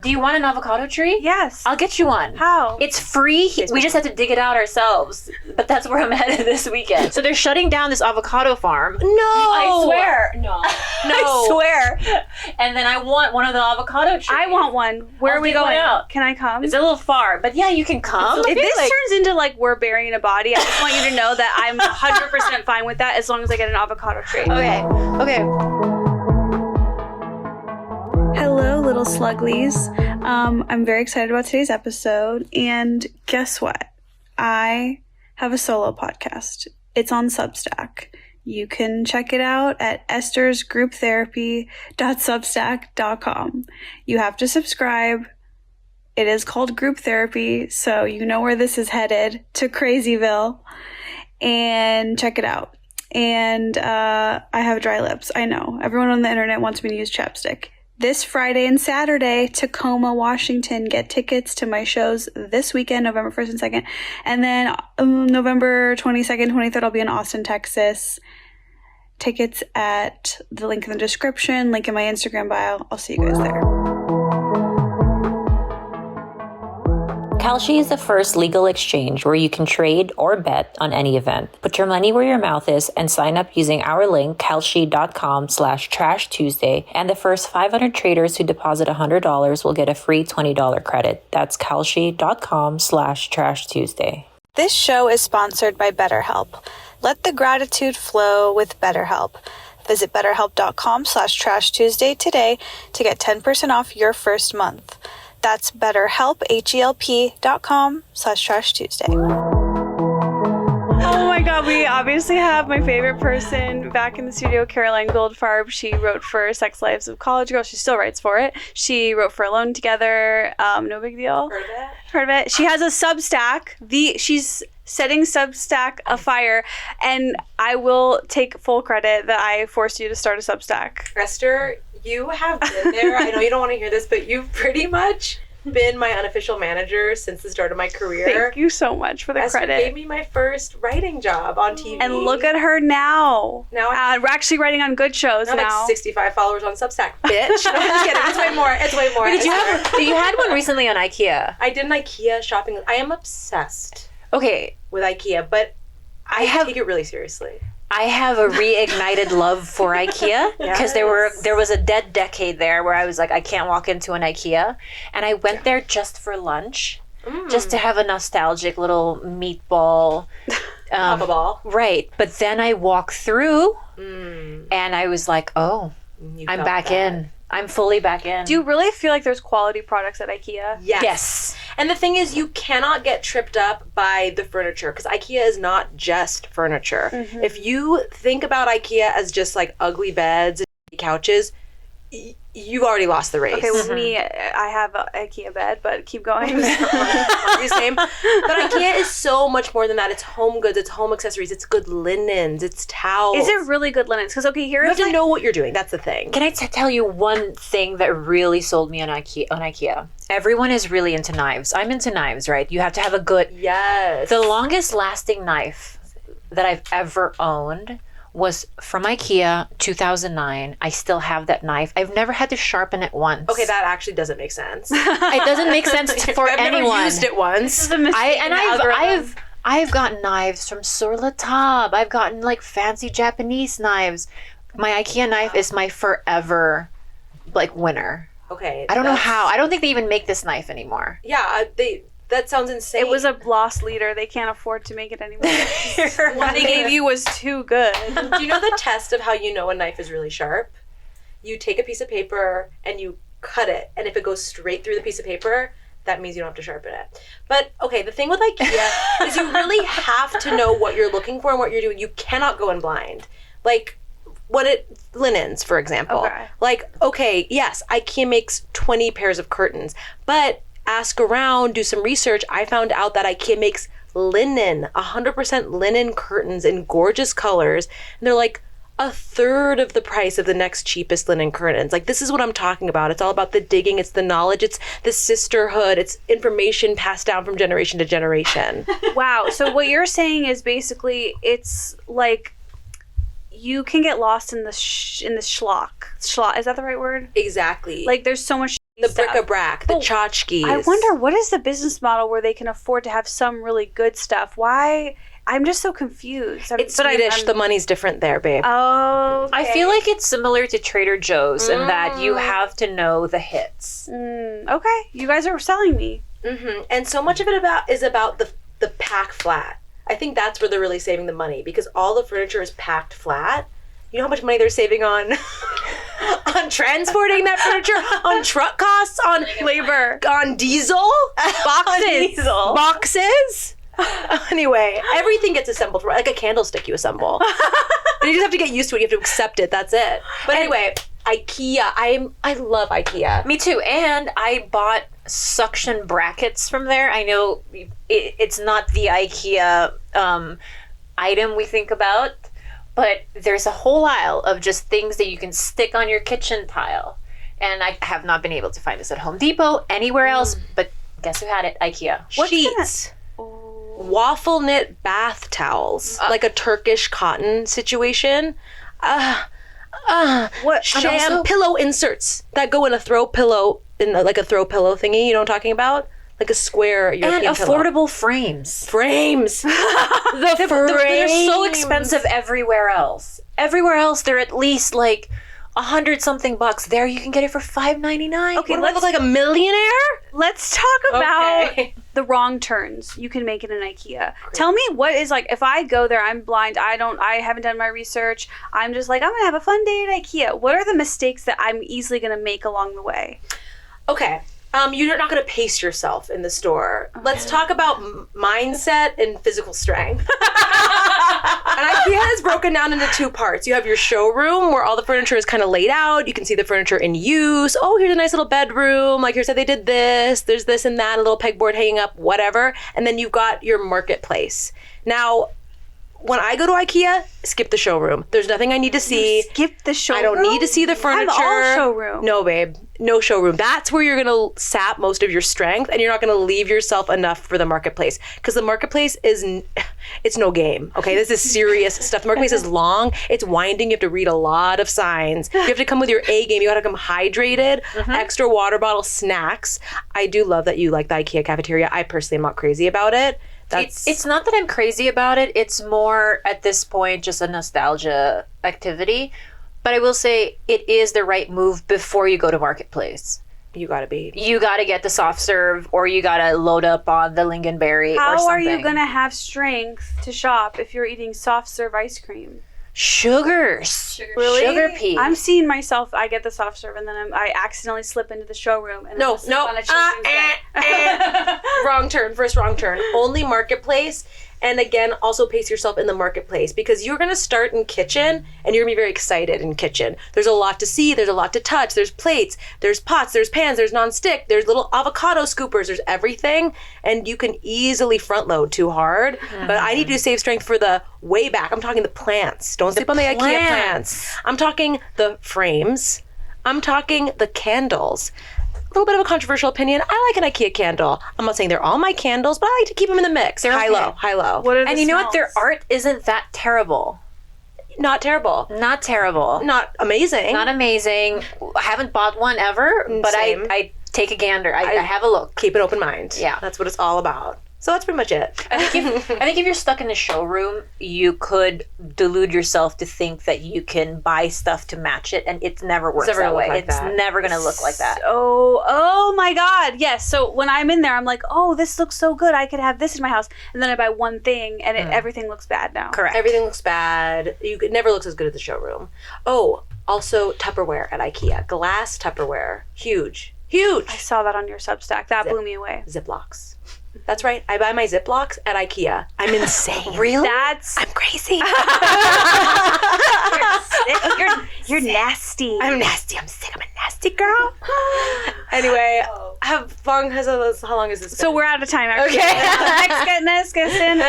Do you want an avocado tree? Yes. I'll get you one. How? It's free. We just have to dig it out ourselves. But that's where I'm headed this weekend. So they're shutting down this avocado farm. No. I swear. No. I swear. And then I want one of the avocado trees. I want one. Where are we going? Can I come? It's a little far, but yeah, you can come. If this turns into like we're burying a body, I just want you to know that I'm 100% fine with that as long as I get an avocado tree. Okay. Hello, little sluglies. I'm very excited about today's episode. And guess what? I have a solo podcast. It's on Substack. You can check it out at estersgrouptherapy.substack.com. You have to subscribe. It is called Group Therapy, so you know where this is headed, to Crazyville. And check it out. And I have dry lips. I know. Everyone on the internet wants me to use chapstick. This Friday and Saturday, Tacoma, Washington. Get tickets to my shows this weekend, November 1st and 2nd. And then November 22nd, 23rd, I'll be in Austin, Texas. Tickets at the link in the description, link in my Instagram bio. I'll see you guys there. Kalshi is the first legal exchange where you can trade or bet on any event. Put your money where your mouth is and sign up using our link, kalshi.com/TrashTuesday. And the first 500 traders who deposit $100 will get a free $20 credit. That's kalshi.com/TrashTuesday. This show is sponsored by BetterHelp. Let the gratitude flow with BetterHelp. Visit betterhelp.com/TrashTuesday today to get 10% off your first month. That's BetterHelp, HELP.com/TrashTuesday. Oh my God, we obviously have my favorite person back in the studio, Caroline Goldfarb. She wrote for Sex Lives of College Girls. She still writes for it. She wrote for Alone Together. No big deal. Heard of it? She has a Substack. She's setting Substack afire, and I will take full credit that I forced you to start a Substack. Esther, you have been there. I know you don't want to hear this, but you've pretty much been my unofficial manager since the start of my career. Thank you so much for the Esther credit. gave me my first writing job on TV. And look at her now. Now we're actually writing on good shows now. Like 65 followers on Substack, bitch. No, I'm just kidding. It's way more. It's way more. Wait, you had one recently on Ikea. I did an Ikea shopping. I am obsessed. Okay. With Ikea, but I take it really seriously. I have a reignited love for Ikea because there was a dead decade there where I was like, I can't walk into an Ikea, and I went there just for lunch, just to have a nostalgic little meatball, Papa ball. Right, but then I walked through, and I was like, oh, I'm back in. I'm fully back in. Do you really feel like there's quality products at Ikea? Yes. And the thing is, you cannot get tripped up by the furniture because Ikea is not just furniture. Mm-hmm. If you think about Ikea as just like ugly beds and couches, you've already lost the race. Okay, with me, I have an Ikea bed, but keep going. Same. But Ikea is so much more than that. It's home goods, it's home accessories, it's good linens, it's towels. Is it really good linens? Because, okay, here you have to know what you're doing. That's the thing. Can I tell you one thing that really sold me on IKEA? Everyone is really into knives. I'm into knives, right? You have to have a good... Yes. The longest lasting knife that I've ever owned was from Ikea, 2009. I still have that knife. I've never had to sharpen it once. Okay, that actually doesn't make sense. It doesn't make sense for I've anyone. Never used it once. This is a mistake I've gotten knives from Sur La Table. I've gotten like fancy Japanese knives. My Ikea knife is my forever like winner. Okay. I don't know how. I don't think they even make this knife anymore. Yeah, that sounds insane. It was a lost leader. They can't afford to make it anymore. What they gave you was too good. Do you know the test of how you know a knife is really sharp? You take a piece of paper and you cut it, and if it goes straight through the piece of paper, that means you don't have to sharpen it. But, okay, the thing with Ikea is you really have to know what you're looking for and what you're doing. You cannot go in blind. Like, linens, for example. Okay. Like, okay, yes, Ikea makes 20 pairs of curtains, but ask around, do some research. I found out that Ikea makes linen, 100% linen curtains in gorgeous colors. And they're like a third of the price of the next cheapest linen curtains. Like, this is what I'm talking about. It's all about the digging. It's the knowledge. It's the sisterhood. It's information passed down from generation to generation. Wow. So what you're saying is basically it's like you can get lost in the schlock. Schlock, is that the right word? Exactly. Like, there's so much The bric-a-brac, the tchotchkes. I wonder, what is the business model where they can afford to have some really good stuff? Why? I'm just so confused. It's Swedish. The money's different there, babe. Oh, okay. I feel like it's similar to Trader Joe's in that you have to know the hits. Okay, you guys are selling me. Mm-hmm. And so much of it is about the pack flat. I think that's where they're really saving the money because all the furniture is packed flat. You know how much money they're saving on on transporting that furniture, on truck costs, on labor, on diesel, boxes. Anyway, everything gets assembled like a candlestick. You assemble. And you just have to get used to it. You have to accept it. That's it. But anyway, IKEA. I love IKEA. Me too. And I bought suction brackets from there. I know it's not the IKEA item we think about, but there's a whole aisle of just things that you can stick on your kitchen tile. And I have not been able to find this at Home Depot, anywhere else, but guess who had it? IKEA. Sheets. Waffle knit bath towels, like a Turkish cotton situation. What? Pillow inserts that go in a throw pillow, like a throw pillow thingy. You know what I'm talking about? Like a square European and pillow. affordable frames. Frames. the frames. They're so expensive everywhere else. Everywhere else, they're at least like $100-something bucks. There, you can get it for $5.99. Okay, let's look like a millionaire. Let's talk about the wrong turns you can make in an IKEA. Great. Tell me what is like, if I go there, I'm blind, I haven't done my research, I'm just like, I'm gonna have a fun day at IKEA. What are the mistakes that I'm easily gonna make along the way? Okay. You're not going to pace yourself in the store. Okay. Let's talk about mindset and physical strength. And IKEA is broken down into two parts. You have your showroom where all the furniture is kind of laid out. You can see the furniture in use. Oh, here's a nice little bedroom. Like, here's how they did this. There's this and that, a little pegboard hanging up, whatever. And then you've got your marketplace. Now, when I go to IKEA, skip the showroom. There's nothing I need to see. Skip the showroom? I don't need to see the furniture. I'm all showroom. No, babe. No showroom. That's where you're going to sap most of your strength, and you're not going to leave yourself enough for the marketplace. Because the marketplace it's no game. Okay, this is serious stuff. The marketplace is long. It's winding. You have to read a lot of signs. You have to come with your A game. You got to come hydrated. Extra water bottle, snacks. I do love that you like the IKEA cafeteria. I personally am not crazy about it. It's not that I'm crazy about it. It's more, at this point, just a nostalgia activity. But I will say it is the right move before you go to Marketplace. You gotta be. You gotta get the soft serve, or you gotta load up on the lingonberry or something. How are you gonna have strength to shop if you're eating soft serve ice cream? Sugars. Really? Sugar pea. I'm seeing myself, I get the soft serve and then I accidentally slip into the showroom. And No. Wrong turn. First wrong turn. Only Marketplace. And again, also pace yourself in the marketplace because you're going to start in kitchen and you're going to be very excited in kitchen. There's a lot to see. There's a lot to touch. There's plates. There's pots. There's pans. There's nonstick. There's little avocado scoopers. There's everything. And you can easily front load too hard. But I need you to save strength for the way back. I'm talking the plants. Don't sleep on the IKEA plants. I'm talking the frames. I'm talking the candles. A little bit of a controversial opinion. I like an IKEA candle. I'm not saying they're all my candles, but I like to keep them in the mix. They're high-low. What are the and you know what? smells? Their art isn't that terrible. Not terrible. Not terrible. Not amazing. Not amazing. I haven't bought one ever, but I take a gander. I have a look. Keep an open mind. Yeah. That's what it's all about. So that's pretty much it. I think if you're stuck in the showroom, you could delude yourself to think that you can buy stuff to match it, and it never works that way. It's never going to look like that. Oh my God. Yes. So when I'm in there, I'm like, oh, this looks so good. I could have this in my house. And then I buy one thing, and everything looks bad now. Correct. Everything looks bad. It never looks as good at the showroom. Oh, also Tupperware at IKEA. Glass Tupperware. Huge. I saw that on your Substack. That blew me away. Ziplocs. That's right. I buy my Ziplocs at IKEA. I'm insane. Really? I'm crazy. You're nasty. I'm nasty. I'm sick. I'm a nasty girl. Anyway, how long is this? So we're out of time, actually. Okay. Next question.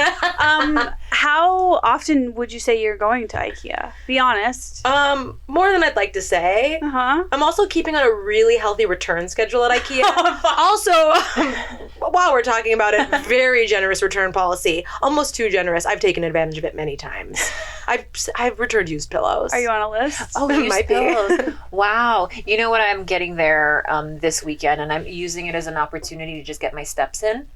How often would you say you're going to IKEA? Be honest. More than I'd like to say. I'm also keeping on a really healthy return schedule at IKEA. Also, while we're talking about it, very generous return policy. Almost too generous. I've taken advantage of it many times. I've returned used pillows. Are you on a list? Oh, It used might be. pillows. Wow. You know what? I'm getting there this weekend, and I'm using it as an opportunity to just get my steps in,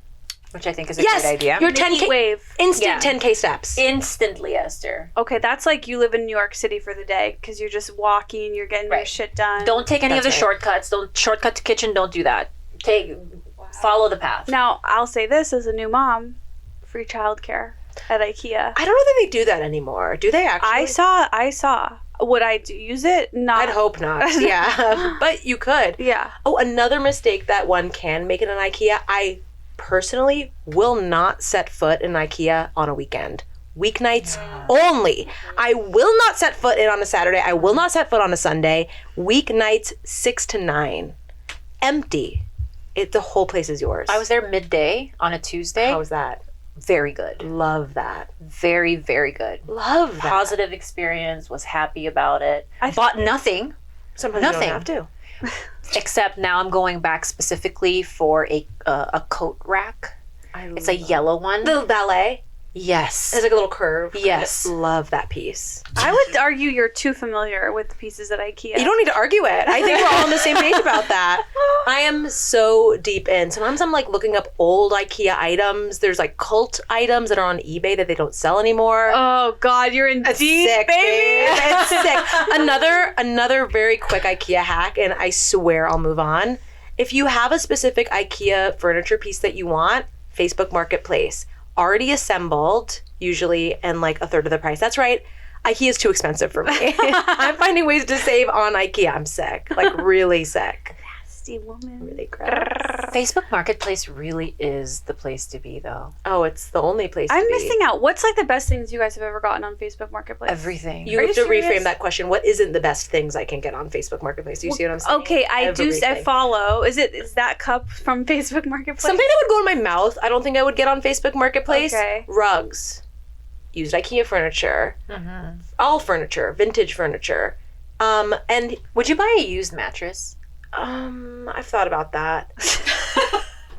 which I think is a Yes, great idea. your Heat 10K wave. instant Yeah. 10K steps. Instantly, Esther. Okay, that's like you live in New York City for the day because you're just walking, you're getting your Right. shit done. Don't take any of the That's right. shortcuts. Don't shortcut to kitchen. Don't do that. Follow the path. Now, I'll say this as a new mom, free childcare at Ikea. I don't know that they do that anymore. Do they actually? I saw. Would I use it? Not. I'd hope not. Yeah, but you could. Yeah. Oh, another mistake that one can make in an IKEA. I personally will not set foot in IKEA on a weekend. Weeknights only. I will not set foot in on a Saturday. I will not set foot on a Sunday. Weeknights 6 to 9. Empty. The whole place is yours. I was there midday on a Tuesday. How was that? Very good. Love that. Very, very good. Love that. Positive experience. Was happy about it. I Bought nothing. Sometimes Nothing. you don't have to. Except now I'm going back specifically for a coat rack. It's a yellow one. The ballet. Yes. There's like a little curve. Yes. I love that piece. I would argue you're too familiar with the pieces at Ikea. You don't need to argue it. I think we're all on the same page about that. I am so deep in. Sometimes I'm like looking up old IKEA items. There's like cult items that are on eBay that they don't sell anymore. Oh God, you're in It's deep, sick, baby. dude. It's sick. Another very quick IKEA hack, and I swear I'll move on. If you have a specific IKEA furniture piece that you want, Facebook Marketplace, already assembled, usually, and like a third of the price. That's right. IKEA is too expensive for me. I'm finding ways to save on IKEA. I'm sick, like really sick. Nasty woman. Really gross. Facebook Marketplace really is the place to be, though. Oh, it's the only place to I'm be. missing out. What's like the best things you guys have ever gotten on Facebook Marketplace? Everything. You Are have you to serious? reframe that question. What isn't the best things I can get on Facebook Marketplace? Do you see what I'm saying? Okay, I Everything. follow. Is that cup from Facebook Marketplace? Something that would go in my mouth, I don't think I would get on Facebook Marketplace. Okay. Rugs. Used IKEA furniture. All furniture. Vintage furniture. And Would you buy a used mattress? I've thought about that.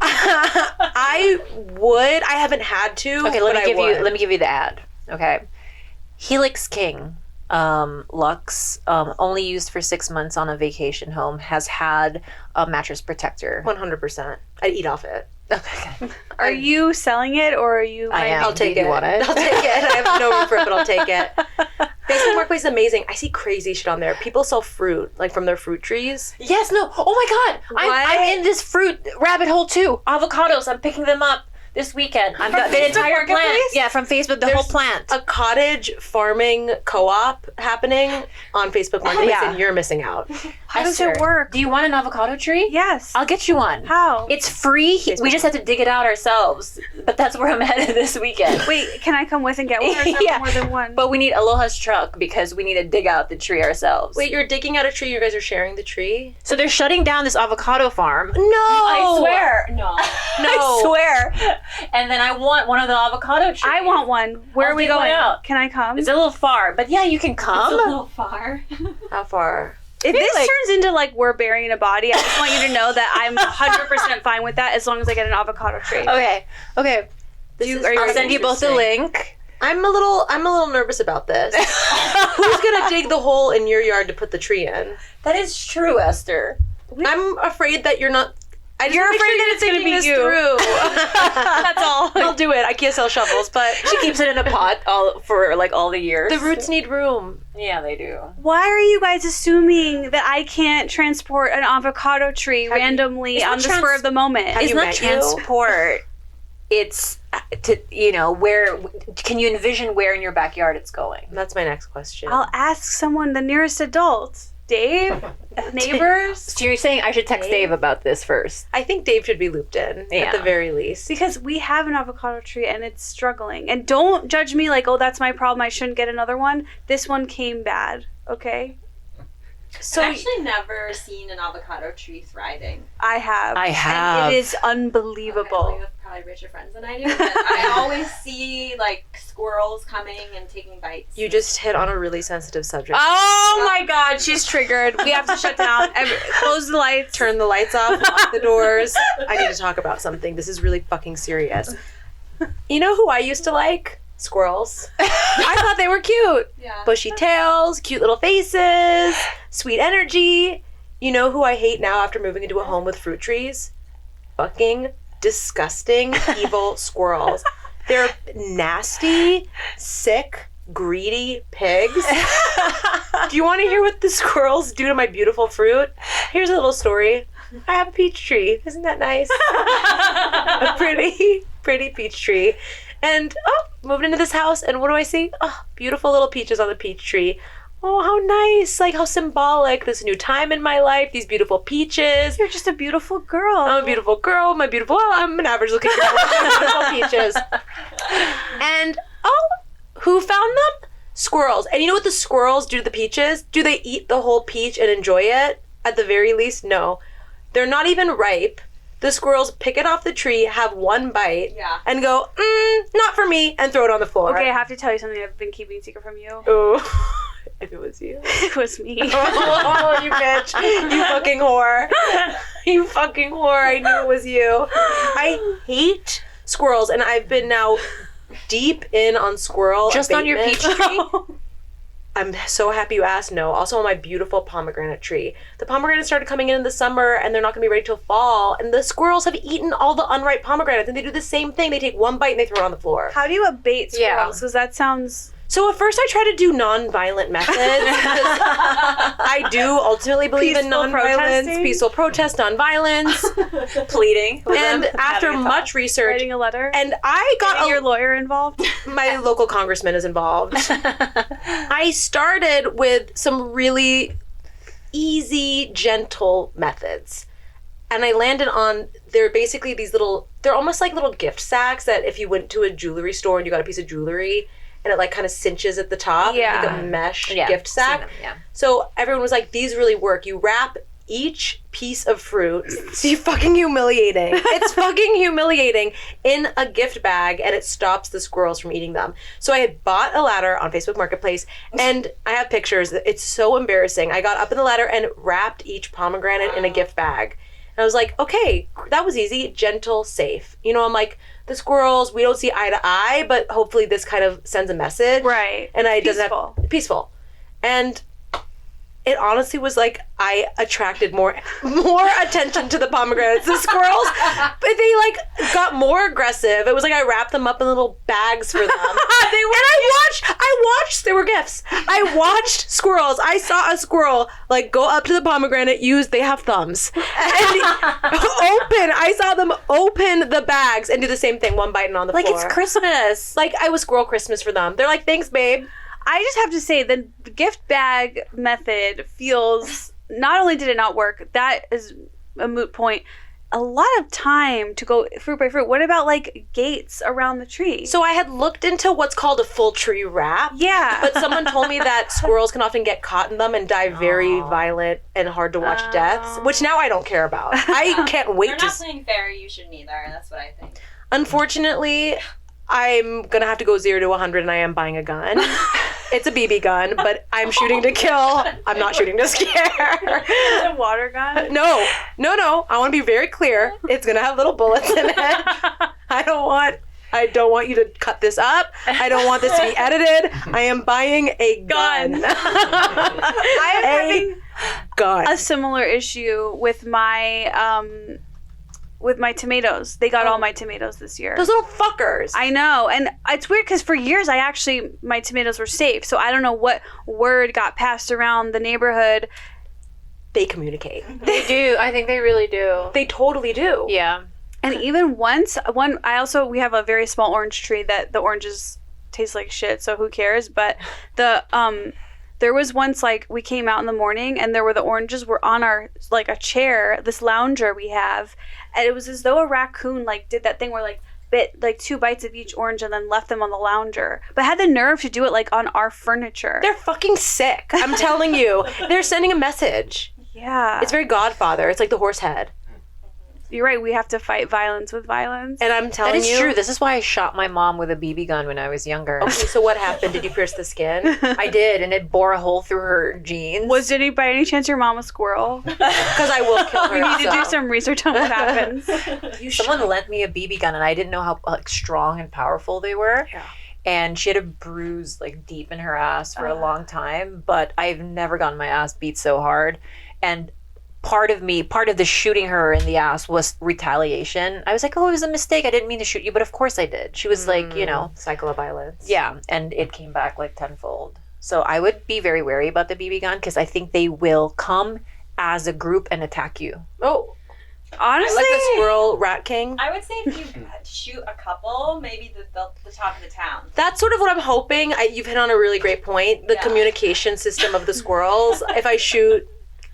I would. I haven't had to. Okay, but let me give you the ad. Okay. Helix King, Lux, only used for 6 months on a vacation home, has had a mattress protector. 100%. I'd eat off it. Okay. Are you selling it or are you? I am. I'll take Do you it. want it? I'll take it. I have no room for it, but I'll take it. Facebook Marketplace is amazing. I see crazy shit on there. People sell fruit, like from their fruit trees. Yes, no. Oh my God. I'm in this fruit rabbit hole too. Avocados. I'm picking them up this weekend. I'm the entire plant. Marketplace? Yeah, from Facebook, the whole plant. A cottage farming co-op happening on Facebook Marketplace, Yeah. and you're missing out. How does it work? Do you want an avocado tree? Yes. I'll get you one. How? It's free. We just have to dig it out ourselves. But that's where I'm headed this weekend. Wait, can I come with and get one? Or is there Yeah. more than one? But we need Aloha's truck because we need to dig out the tree ourselves. Wait, you're digging out a tree. You guys are sharing the tree? So they're shutting down this avocado farm. No, I swear. No. No. I swear. And then I want one of the avocado trees. I want one. Where I'll are we dig one going? out. Can I come? It's a little far, but yeah, you can come. far. How far? If this like- turns into like we're burying a body, I just want you to know that I'm 100% fine with that as long as I get an avocado tree. Okay. Okay. I'll send you both a link. I'm a little nervous about this. Who's gonna dig the hole in your yard to put the tree in? That is true, Esther. I'm afraid that you're not. You're afraid that it's gonna be you. Through. That's all. I'll do it. I can't sell shovels, but She keeps it in a pot for all the years. the roots need room. Yeah, they do. Why are you guys assuming that I can't transport an avocado tree randomly It's on not the spur of the moment? Have It's you not met you? transport. It's to where can you envision where in your backyard it's going? That's my next question. I'll ask someone, the nearest adult. Dave? Neighbors? So you're saying I should text Dave about this first? I think Dave should be looped in Yeah. at the very least. Because we have an avocado tree and it's struggling. And don't judge me like, oh, that's my problem. I shouldn't get another one. This one came bad. Okay? So I've actually never seen an avocado tree thriving. I have. I have. And it is Okay, well, unbelievable. you have probably richer friends than I do, but I always see like squirrels coming and taking bites. you just hit on a really sensitive subject. Oh my God, she's triggered. We have to shut down. Close the lights. Turn the lights off, lock the doors. I need to talk about something. This is really fucking serious. You know who I used to like? Squirrels. I thought they were cute. Yeah. Bushy tails, cute little faces, sweet energy. You know who I hate now after moving into a home with fruit trees? Fucking disgusting, evil squirrels. They're nasty, sick, greedy pigs. Do you want to hear what the squirrels do to my beautiful fruit? Here's a little story. I have a peach tree. Isn't that nice? A pretty peach tree. And, moved into this house, and what do I see? Oh, beautiful little peaches on the peach tree. Oh, how nice. Like, how symbolic. This new time in my life. These beautiful peaches. You're just a beautiful girl. I'm a beautiful girl. I'm an average looking girl with beautiful peaches. And, who found them? Squirrels. And you know what the squirrels do to the peaches? Do they eat the whole peach and enjoy it? At the very least, no. They're not even ripe. The squirrels pick it off the tree, have one bite, and go, not for me, and throw it on the floor. Okay, I have to tell you something I've been keeping secret from you. Oh. If it was you. It was me. Oh, you bitch. You fucking whore. You fucking whore. I knew it was you. I hate squirrels, and I've been now deep in on squirrel Just abatement. on your peach tree? I'm so happy you asked. No, also on my beautiful pomegranate tree. The pomegranates started coming in the summer, and they're not going to be ready till fall. And the squirrels have eaten all the unripe pomegranates, and they do the same thing. They take one bite and they throw it on the floor. How do you abate Yeah. squirrels? Because that sounds... So at first I tried to do non-violent methods. I do ultimately believe in Peaceful non-violence, protesting? peaceful protest, non-violence. Pleading. with And them. after Having a much research, Writing a letter? and I got Getting your lawyer involved? my local congressman is involved. I started with some really easy, gentle methods. And I landed on, they're basically these little, they're almost like little gift sacks that if you went to a jewelry store and you got a piece of jewelry and it like kind of cinches at the top, Yeah. like a mesh Yeah, gift seen sack. them, yeah. So everyone was like, these really work. You wrap each piece of fruit, see, fucking humiliating. It's fucking humiliating in a gift bag, and it stops the squirrels from eating them. So I had bought a ladder on Facebook Marketplace, and I have pictures. It's so embarrassing. I got up in the ladder and wrapped each pomegranate in a gift bag. And I was like, okay, that was easy, gentle, safe. You know, I'm like, the squirrels, we don't see eye to eye, but hopefully this kind of sends a message. Right. And I Peaceful. doesn't have peaceful. And it honestly was like I attracted more attention to the pomegranates. The squirrels, but they like got more aggressive. It was like I wrapped them up in little bags for them. I watched, they were gifts. I watched squirrels. I saw a squirrel like go up to the pomegranate, they have thumbs. And I saw them open the bags and do the same thing, one bite and on the Like floor. it's Christmas. Like I was squirrel Christmas for them. They're like, thanks, babe. I just have to say the gift bag method feels, not only did it not work, that is a moot point, a lot of time to go fruit by fruit. What about like gates around the tree? So I had looked into what's called a full tree wrap. Yeah. But someone told me that squirrels can often get caught in them and die very violent and hard to watch deaths, which now I don't care about. I can't wait They're to... not playing fair. You shouldn't either. That's what I think. Unfortunately, I'm going to have to go 0 to 100 and I am buying a gun. It's a BB gun, but I'm shooting to kill. I'm not shooting to scare. It's a water gun? No. I want to be very clear. It's going to have little bullets in it. I don't want you to cut this up. I don't want this to be edited. I am buying a gun. I am having gun. a similar issue with my tomatoes. They got all my tomatoes this year. Those little fuckers. I know. And it's weird because for years my tomatoes were safe. So I don't know what word got passed around the neighborhood. They communicate. They do. I think they really do. They totally do. Yeah. And even we have a very small orange tree that the oranges taste like shit, so who cares? But there was once like we came out in the morning and the oranges were on our like a chair, this lounger we have, and it was as though a raccoon like did that thing where like bit like 2 bites of each orange and then left them on the lounger, but had the nerve to do it like on our furniture. They're fucking sick. I'm telling you. They're sending a message. Yeah. It's very Godfather. It's like the horse head. You're right, we have to fight violence with violence. And I'm telling That is true. This is why I shot my mom with a BB gun when I was younger. Okay, so what happened? Did you pierce the skin? I did, and it bore a hole through her jeans. Was by any chance your mom a squirrel? Because I will kill her. We need to so. do some research on what happens. Someone lent me a BB gun, and I didn't know how like strong and powerful they were. Yeah. and she had a bruise like deep in her ass for a long time, but I've never gotten my ass beat so hard. And part of the shooting her in the ass was retaliation. I was like, oh, it was a mistake. I didn't mean to shoot you, but of course I did. She was like, cycle of violence. Yeah, and it came back like tenfold. So I would be very wary about the BB gun because I think they will come as a group and attack you. Oh, Honestly, like the squirrel rat king. I would say if you shoot a couple, maybe the top of the town. That's sort of what I'm hoping. You've hit on a really great point. The Yeah. communication system of the squirrels. If I shoot,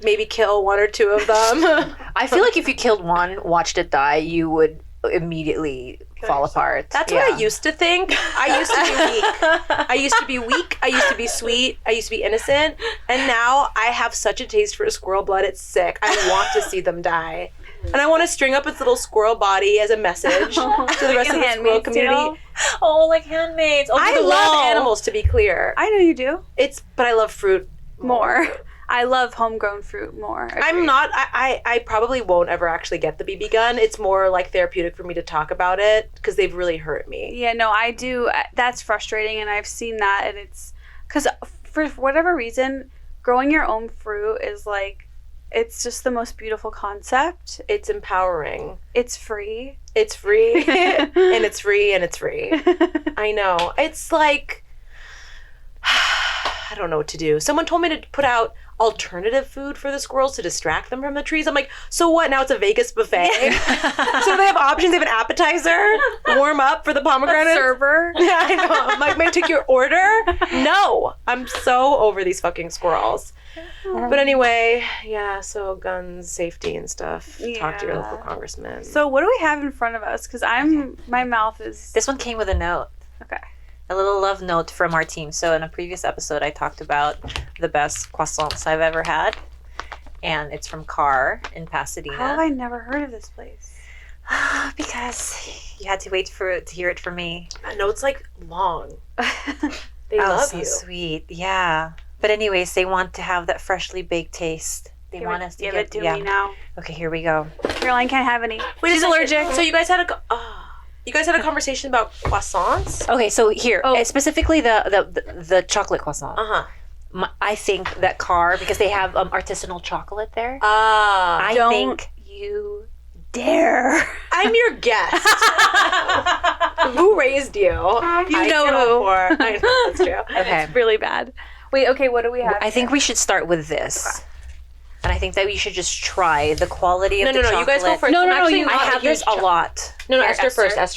maybe kill one or two of them. I feel like if you killed one, watched it die, you would immediately fall apart. That's what I used to think. I used to be weak. I used to be weak. I used to be sweet. I used to be innocent. And now I have such a taste for squirrel blood. It's sick. I want to see them die. And I want to string up its little squirrel body as a message to the rest of the squirrel community. Oh, like handmaids. Oh, I love animals, to be clear. I know you do. But I love fruit More. I love homegrown fruit more. I'm not. I probably won't ever actually get the BB gun. It's more like therapeutic for me to talk about it because they've really hurt me. Yeah, no, I do. That's frustrating, and I've seen that, and it's because for whatever reason, growing your own fruit is like, it's just the most beautiful concept. It's empowering. It's free. It's free, and it's free, and it's free. I know. It's like, I don't know what to do. Someone told me to put out alternative food for the squirrels to distract them from the trees. I'm like, so what? Now it's a Vegas buffet. So they have options. They have an appetizer, warm up for the pomegranates. Server. Yeah, I know. I'm like, may I take your order? No. I'm so over these fucking squirrels. But anyway, yeah, so guns, safety and stuff. Talk to your local congressman. So what do we have in front of us? Because my mouth is... This one came with a note. Okay. A little love note from our team. So in a previous episode, I talked about the best croissants I've ever had. And it's from Carr in Pasadena. How have I never heard of this place? Because you had to wait to hear it from me. I know it's like long. They love so you. Sweet. Yeah. But anyways, they want to have that freshly baked taste. They want us to give it to me now. Okay, here we go. Caroline can't have any. Wait, She's allergic. So you guys had a conversation about croissants? Okay, so here, specifically the chocolate croissant. Uh-huh. I think that Carr, because they have artisanal chocolate there. I Don't think you dare. I'm your guest. Who raised you? You know who. I know, that's true. Okay. It's really bad. Wait, okay, what do we have? I think we should start with this. Okay. And I think that we should just try the quality of the chocolate. No, you guys go first. No, I have this a lot. No, Esther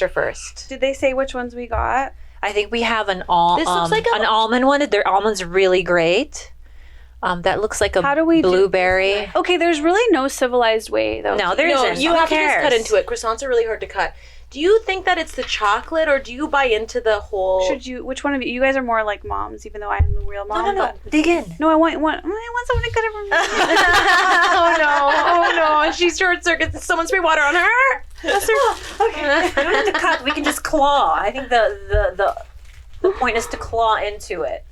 first. Did they say which ones we got? I think we have an This looks like an almond one. Their almond's really great. That looks like a How do we blueberry. Okay, there's really no civilized way though. No, there isn't. You Who have to just cares? cut into it. Croissants are really hard to cut. Do you think that it's the chocolate, or do you buy into the whole? Which one of you guys are more like moms, even though I'm the real mom? No. Dig in. No, I want someone to cut it for me. Oh no! She short circuits. Someone spray water on her. Okay. We don't have to cut. We can just claw. I think the point is to claw into it.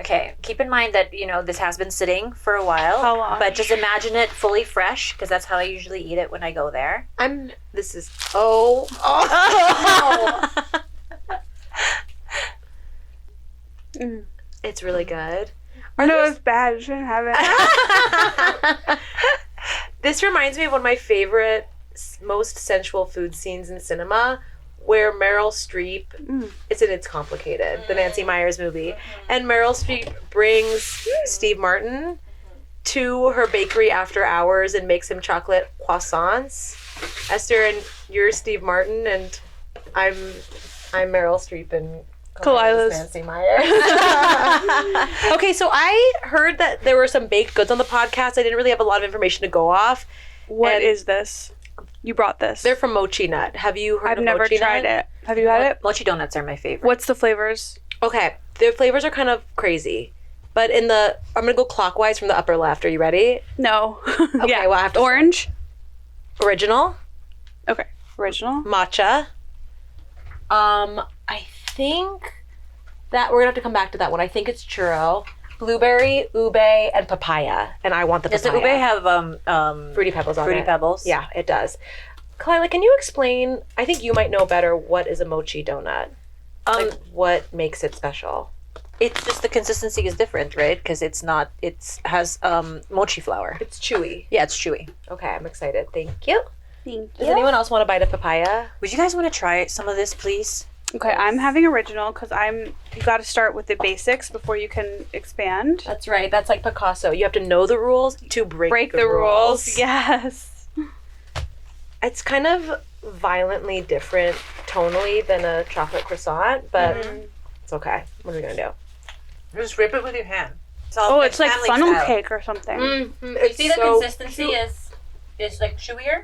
Okay, keep in mind that, this has been sitting for a while. How long? But just imagine it fully fresh, because that's how I usually eat it when I go there. It's really good. No, it's bad. I shouldn't have it. This reminds me of one of my favorite, most sensual food scenes in cinema, where Meryl Streep, It's Complicated, the Nancy Meyers movie, and Meryl Streep brings Steve Martin to her bakery after hours and makes him chocolate croissants. Esther, and you're Steve Martin, and I'm Meryl Streep and Khalyla's Nancy Meyers. Okay, so I heard that there were some baked goods on the podcast. I didn't really have a lot of information to go off. What is this? You brought this. They're from Mochi Nut. Have you heard I've of never Mochi tried Nut? it. Have you had it? Mochi donuts are my favorite. What's the flavors? Okay, their flavors are kind of crazy. But I'm going to go clockwise from the upper left. Are you ready? No. Okay, yeah. well, I have to Orange? Original. Okay. Original? Matcha. I think that we're going to have to come back to that one. I think it's churro. Blueberry, ube, and papaya. And I want the papaya. Does the ube have Fruity Pebbles on it? Fruity Pebbles? Yeah, it does. Khalyla, can you explain, I think you might know better, what is a mochi donut? Like, what makes it special? It's just the consistency is different, right? Because it has mochi flour. It's chewy. Yeah, it's chewy. Okay, I'm excited. Thank you. Thank Does anyone else want a bite of papaya? Would you guys want to try some of this, please? Okay, I'm having original because you got to start with the basics before you can expand. That's right. That's like Picasso. You have to know the rules to break the rules. Yes. It's kind of violently different tonally than a chocolate croissant, but it's okay. What are we going to do? Just rip it with your hand. It's like funnel cake or something. It's See the so consistency is like chewier?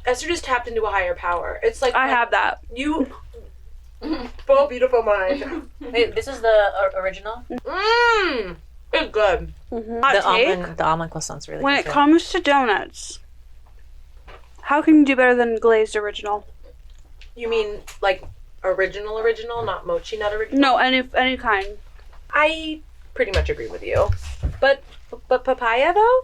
Esther just tapped into a higher power. It's like I have that. You, oh beautiful mind. Wait, this is the original. It's good. The almond croissant's really When good. it comes to donuts, how can you do better than glazed original? You mean like original, not mochi nut original? No, any kind. I pretty much agree with you, but papaya though.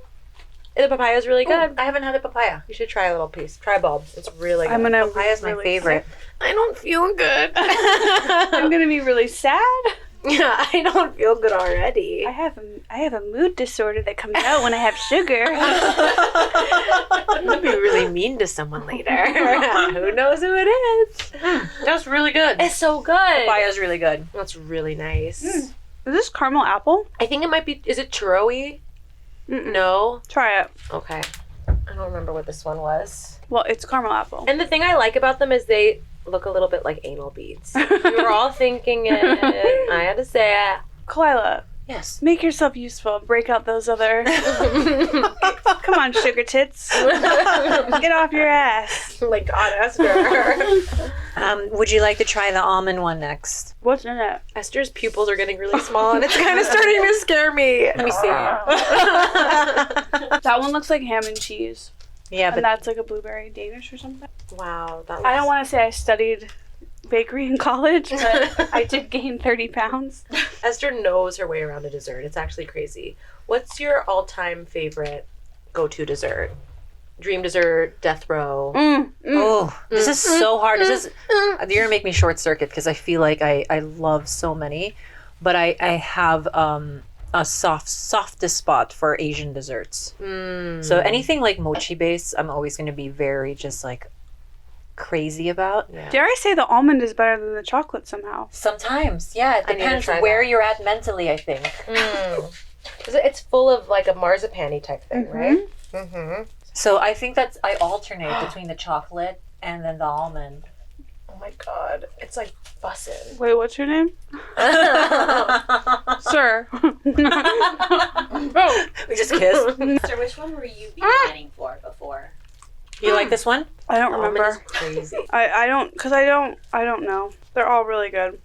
The papaya is really good. I haven't had a papaya. You should try a little piece. Try bulb. It's really good. Papaya's my favorite. I don't feel good. I'm gonna be really sad. Yeah, I don't feel good already. I have a mood disorder that comes out when I have sugar. I'm gonna be really mean to someone later. Who knows who it is? That's really good. It's so good. Papaya's really good. That's really nice. Is this caramel apple? I think it might be. Is it churro-y? No. Try it. Okay. I don't remember what this one was. Well, it's caramel apple. And the thing I like about them is they look a little bit like anal beads. We were all thinking it. I had to say it. Khalyla, Yes. make yourself useful. Break out those other. Come on, sugar tits. Get off your ass. Like God, Esther. Would you like to try the almond one next? What's in it? Esther's pupils are getting really small and it's kind of starting to scare me. Let me see. That one looks like ham and cheese. Yeah, And but that's like a blueberry Danish or something. Wow. That I don't want to say I studied bakery in college, but I did gain 30 pounds. Esther knows her way around a dessert. It's actually crazy. What's your all-time favorite go-to dessert? Dream dessert, death row. This is so hard. This is you're gonna make me short circuit because I feel like I love so many, but I have a softest spot for Asian desserts. So anything like mochi based, I'm always gonna be very just like crazy about. Yeah. Dare I say the almond is better than the chocolate somehow? Sometimes, yeah, it I need to depends try where that. you're at mentally. I think. It's full of like a marzipan-y type thing, right? So I think I alternate between the chocolate and then the almond. Oh my God. It's like bussin'. Wait, what's your name? Sir. We just kiss. So which one were you planning for before? You like this one? I don't Almond is remember. crazy. I don't know. They're all really good.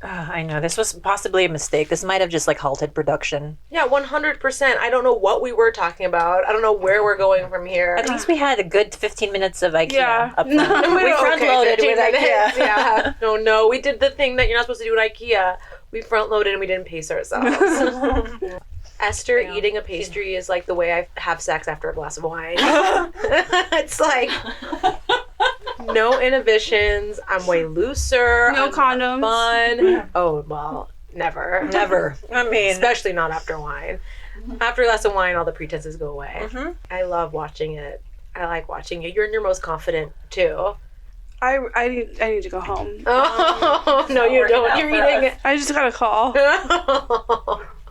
I know this was possibly a mistake. This might have just like halted production. Yeah, 100%. I don't know what we were talking about. I don't know where we're going from here. At least we had a good 15 minutes of IKEA. Yeah. Up front. We front loaded 15 with minutes, IKEA. Yeah. No, we did the thing that you're not supposed to do at IKEA. We front loaded and we didn't pace ourselves. Esther eating a pastry is like the way I have sex after a glass of wine. It's like no inhibitions. I'm way looser. No I'm condoms. Fun. Oh well, never. Never. I mean, Especially not after wine. After a glass of wine, all the pretenses go away. I love watching it. I like watching it. You're in your most confident too. I need to go home. Oh no, you don't. You're eating it. I just got a call.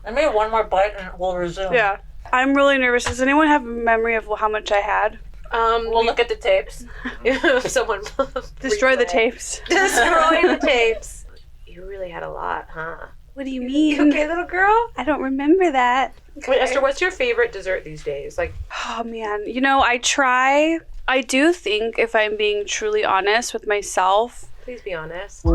I made one more bite and we'll resume. Yeah. I'm really nervous. Does anyone have a memory of how much I had? We'll look at the tapes. Someone Destroy the replay. tapes. Destroy the tapes. You really had a lot, huh? What do you mean? Okay, little girl. I don't remember that. Wait, Esther, what's your favorite dessert these days? Like, Oh man, I do think, if I'm being truly honest with myself, please be honest.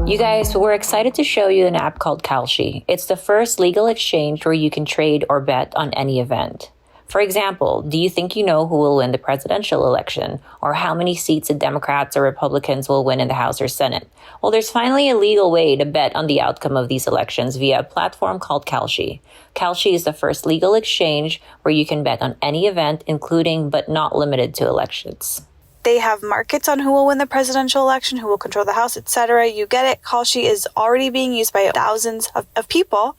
You guys, we're excited to show you an app called Kalshi. It's the first legal exchange where you can trade or bet on any event. For example, do you think you know who will win the presidential election, or how many seats the Democrats or Republicans will win in the House or Senate? Well, there's finally a legal way to bet on the outcome of these elections via a platform called Kalshi. Kalshi is the first legal exchange where you can bet on any event, including but not limited to elections. They have markets on who will win the presidential election, who will control the House, etc. You get it. Kalshi is already being used by thousands of people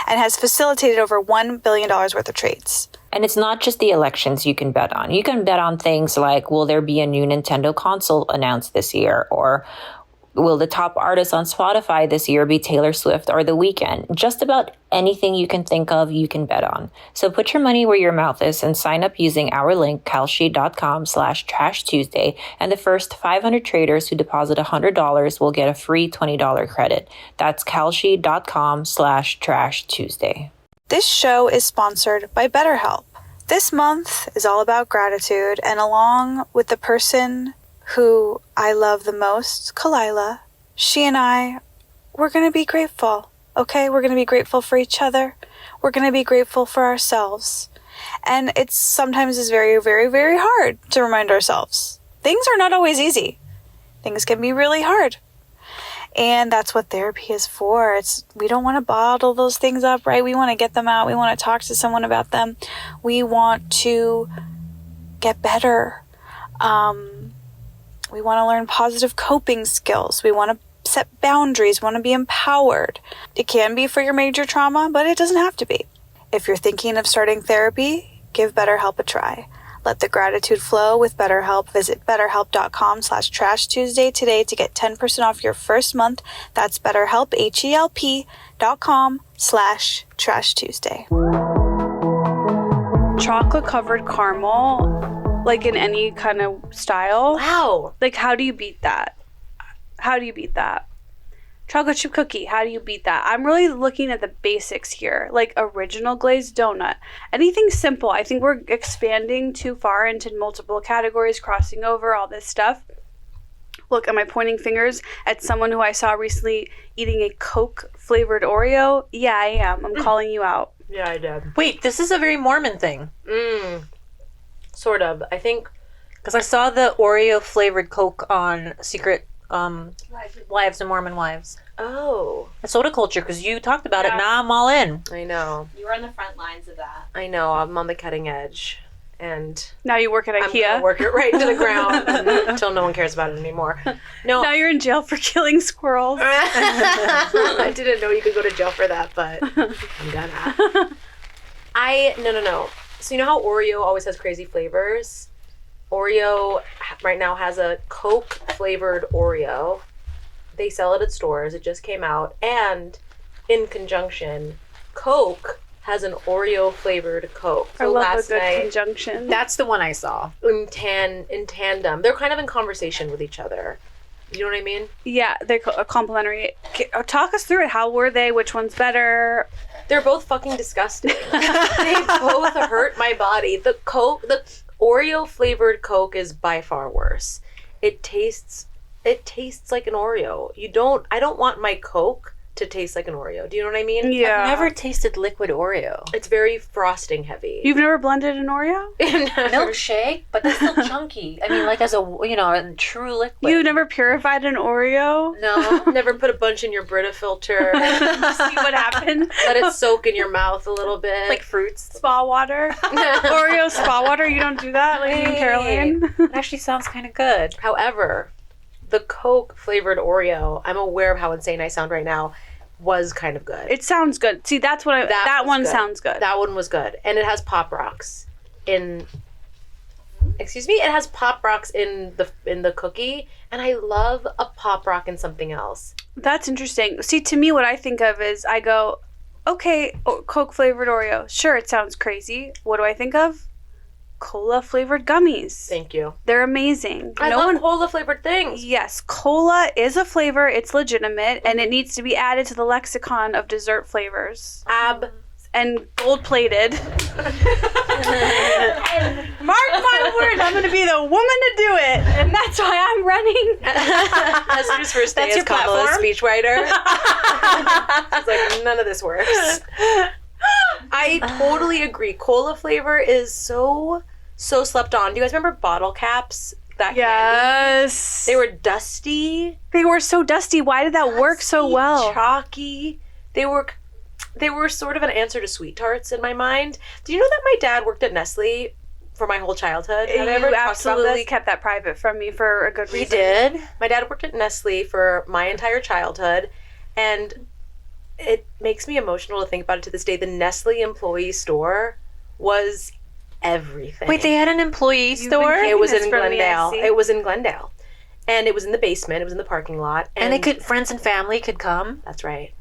and has facilitated over $1 billion worth of trades. And it's not just the elections you can bet on. You can bet on things like, will there be a new Nintendo console announced this year? Or will the top artist on Spotify this year be Taylor Swift or The Weeknd? Just about anything you can think of, you can bet on. So put your money where your mouth is and sign up using our link, kalshi.com/Trash Tuesday. And the first 500 traders who deposit $100 will get a free $20 credit. That's kalshi.com/Trash Tuesday. This show is sponsored by BetterHelp. This month is all about gratitude, and along with the person who I love the most, Khalyla, she and we're going to be grateful, okay? We're going to be grateful for each other. We're going to be grateful for ourselves. And it's sometimes is very, very, very hard to remind ourselves. Things are not always easy. Things can be really hard. And that's what therapy is for. We don't want to bottle those things up, right? We want to get them out. We want to talk to someone about them. We want to get better. We want to learn positive coping skills. We want to set boundaries. We want to be empowered. It can be for your major trauma, but it doesn't have to be. If you're thinking of starting therapy, give BetterHelp a try. Let the gratitude flow with BetterHelp. Visit betterhelp.com/Trash Tuesday today to get 10% off your first month. That's BetterHelp, HELP.com/Trash Tuesday. Chocolate covered caramel, like in any kind of style. Wow. Like, how do you beat that? How do you beat that? Chocolate chip cookie, how do you beat that? I'm really looking at the basics here, like original glazed donut. Anything simple. I think we're expanding too far into multiple categories, crossing over all this stuff. Look, am I pointing fingers at someone who I saw recently eating a Coke flavored Oreo? Yeah, I am. I'm calling you out. Yeah, I did. Wait, this is a very Mormon thing. Sort of. I think because I saw the Oreo flavored Coke on Secret Wives and Mormon Wives. Oh. Soda culture, because you talked about it. Now I'm all in. I know. You were on the front lines of that. I know. I'm on the cutting edge. And now you work at Ikea. I'm going to work it right into the ground until no one cares about it anymore. No. Now you're in jail for killing squirrels. I didn't know you could go to jail for that, but I'm gonna. No. So you know how Oreo always has crazy flavors? Oreo right now has a Coke flavored Oreo. They sell it at stores. It just came out. And in conjunction, Coke has an Oreo flavored Coke. So I love a good conjunction. That's the one I saw. In tandem. They're kind of in conversation with each other. You know what I mean? Yeah, they're complementary. Talk us through it. How were they? Which one's better? They're both fucking disgusting. They both hurt my body. The Oreo flavored Coke is by far worse. It tastes like an Oreo. I don't want my Coke to taste like an Oreo. Do you know what I mean? Yeah. I've never tasted liquid Oreo. It's very frosting heavy. You've never blended an Oreo? Milkshake, but that's still chunky. I mean, like as a true liquid. You've never purified an Oreo? No. Never put a bunch in your Brita filter. See what happens? Let it soak in your mouth a little bit. Like fruits. Spa water? Oreo spa water? You don't do that? Like me and Caroline? It actually sounds kind of good. However, the Coke flavored Oreo, I'm aware of how insane I sound right now, was kind of good. It sounds good. See, that's what that one sounds good. That one was good. And it has Pop Rocks in it has Pop Rocks in the cookie, and I love a Pop Rock in something else. That's interesting. See, to me what I think of is I go, okay, Coke flavored Oreo. Sure, it sounds crazy. What do I think of? Cola flavored gummies. Thank you. They're amazing. I love cola flavored things. Yes, cola is a flavor. It's legitimate, and it needs to be added to the lexicon of dessert flavors. And gold plated. Mark my words, I'm going to be the woman to do it, and that's why I'm running. Esther's first day as Kamala's speechwriter. It's like, none of this works. I totally agree. Cola flavor is so slept on. Do you guys remember bottle caps? Yes. Candy? They were dusty. They were so dusty. Why did that work so well? Chalky. They were sort of an answer to Sweet Tarts in my mind. Do you know that my dad worked at Nestle for my whole childhood. Have I You ever talked about absolutely this? kept that private from me for a good We reason. did. My dad worked at Nestle for my entire childhood, and it makes me emotional to think about it to this day. The Nestle employee store was everything. Wait, they had an employee store? been It was this in from me, I Glendale. see. It was in Glendale. And it was in the basement. It was in the parking lot. And they could, friends and family could come. That's right.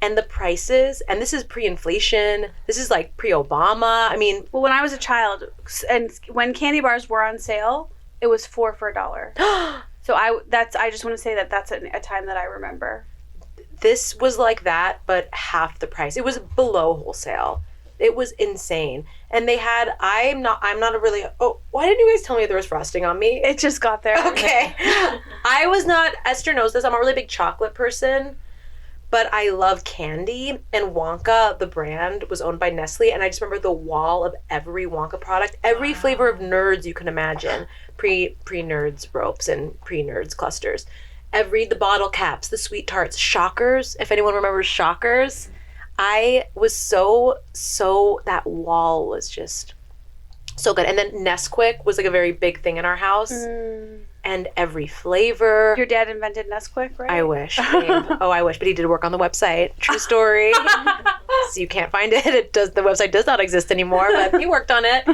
And the prices, and this is pre-inflation. This is like pre-Obama. I mean, Well, when I was a child, and when candy bars were on sale, it was 4 for $1. So I just want to say that that's a time that I remember. this was like that, but half the price. It was below wholesale. It was insane. And they had, I'm not a really, oh, why didn't you guys tell me there was frosting on me? It just got there. Okay. I was not, Esther knows this, I'm a really big chocolate person, but I love candy. And Wonka, the brand, was owned by Nestle. And I just remember the wall of every Wonka product, every flavor of Nerds you can imagine. Pre-Nerds ropes and pre-Nerds clusters. The bottle caps, the sweet tarts, Shockers, if anyone remembers Shockers. I was so, that wall was just so good. And then Nesquik was like a very big thing in our house. And every flavor. Your dad invented Nesquik, right? I wish, babe. Oh, I wish, but he did work on the website. True story. So you can't find it. The website does not exist anymore, but he worked on it.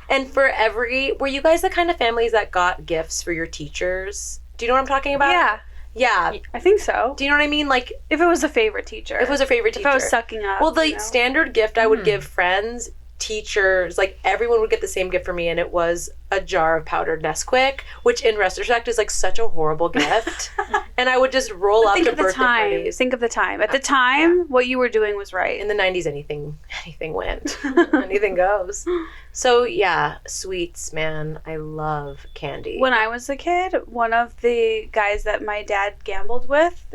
And were you guys the kind of families that got gifts for your teachers? Do you know what I'm talking about? Yeah, Yeah. I think so. Do you know what I mean? Like, If it was a favorite teacher. if it was a favorite teacher. If I was sucking up. Well, the you know? standard gift I would give friends, teachers, like everyone would get the same gift for me, and it was a jar of powdered Nesquik, which in retrospect is like such a horrible gift. And I would just roll up Think to of the birthday time. parties. Think of the time. At the time, what you were doing was right. In the 90s, anything went. Anything goes. So yeah, sweets, man. I love candy. When I was a kid, one of the guys that my dad gambled with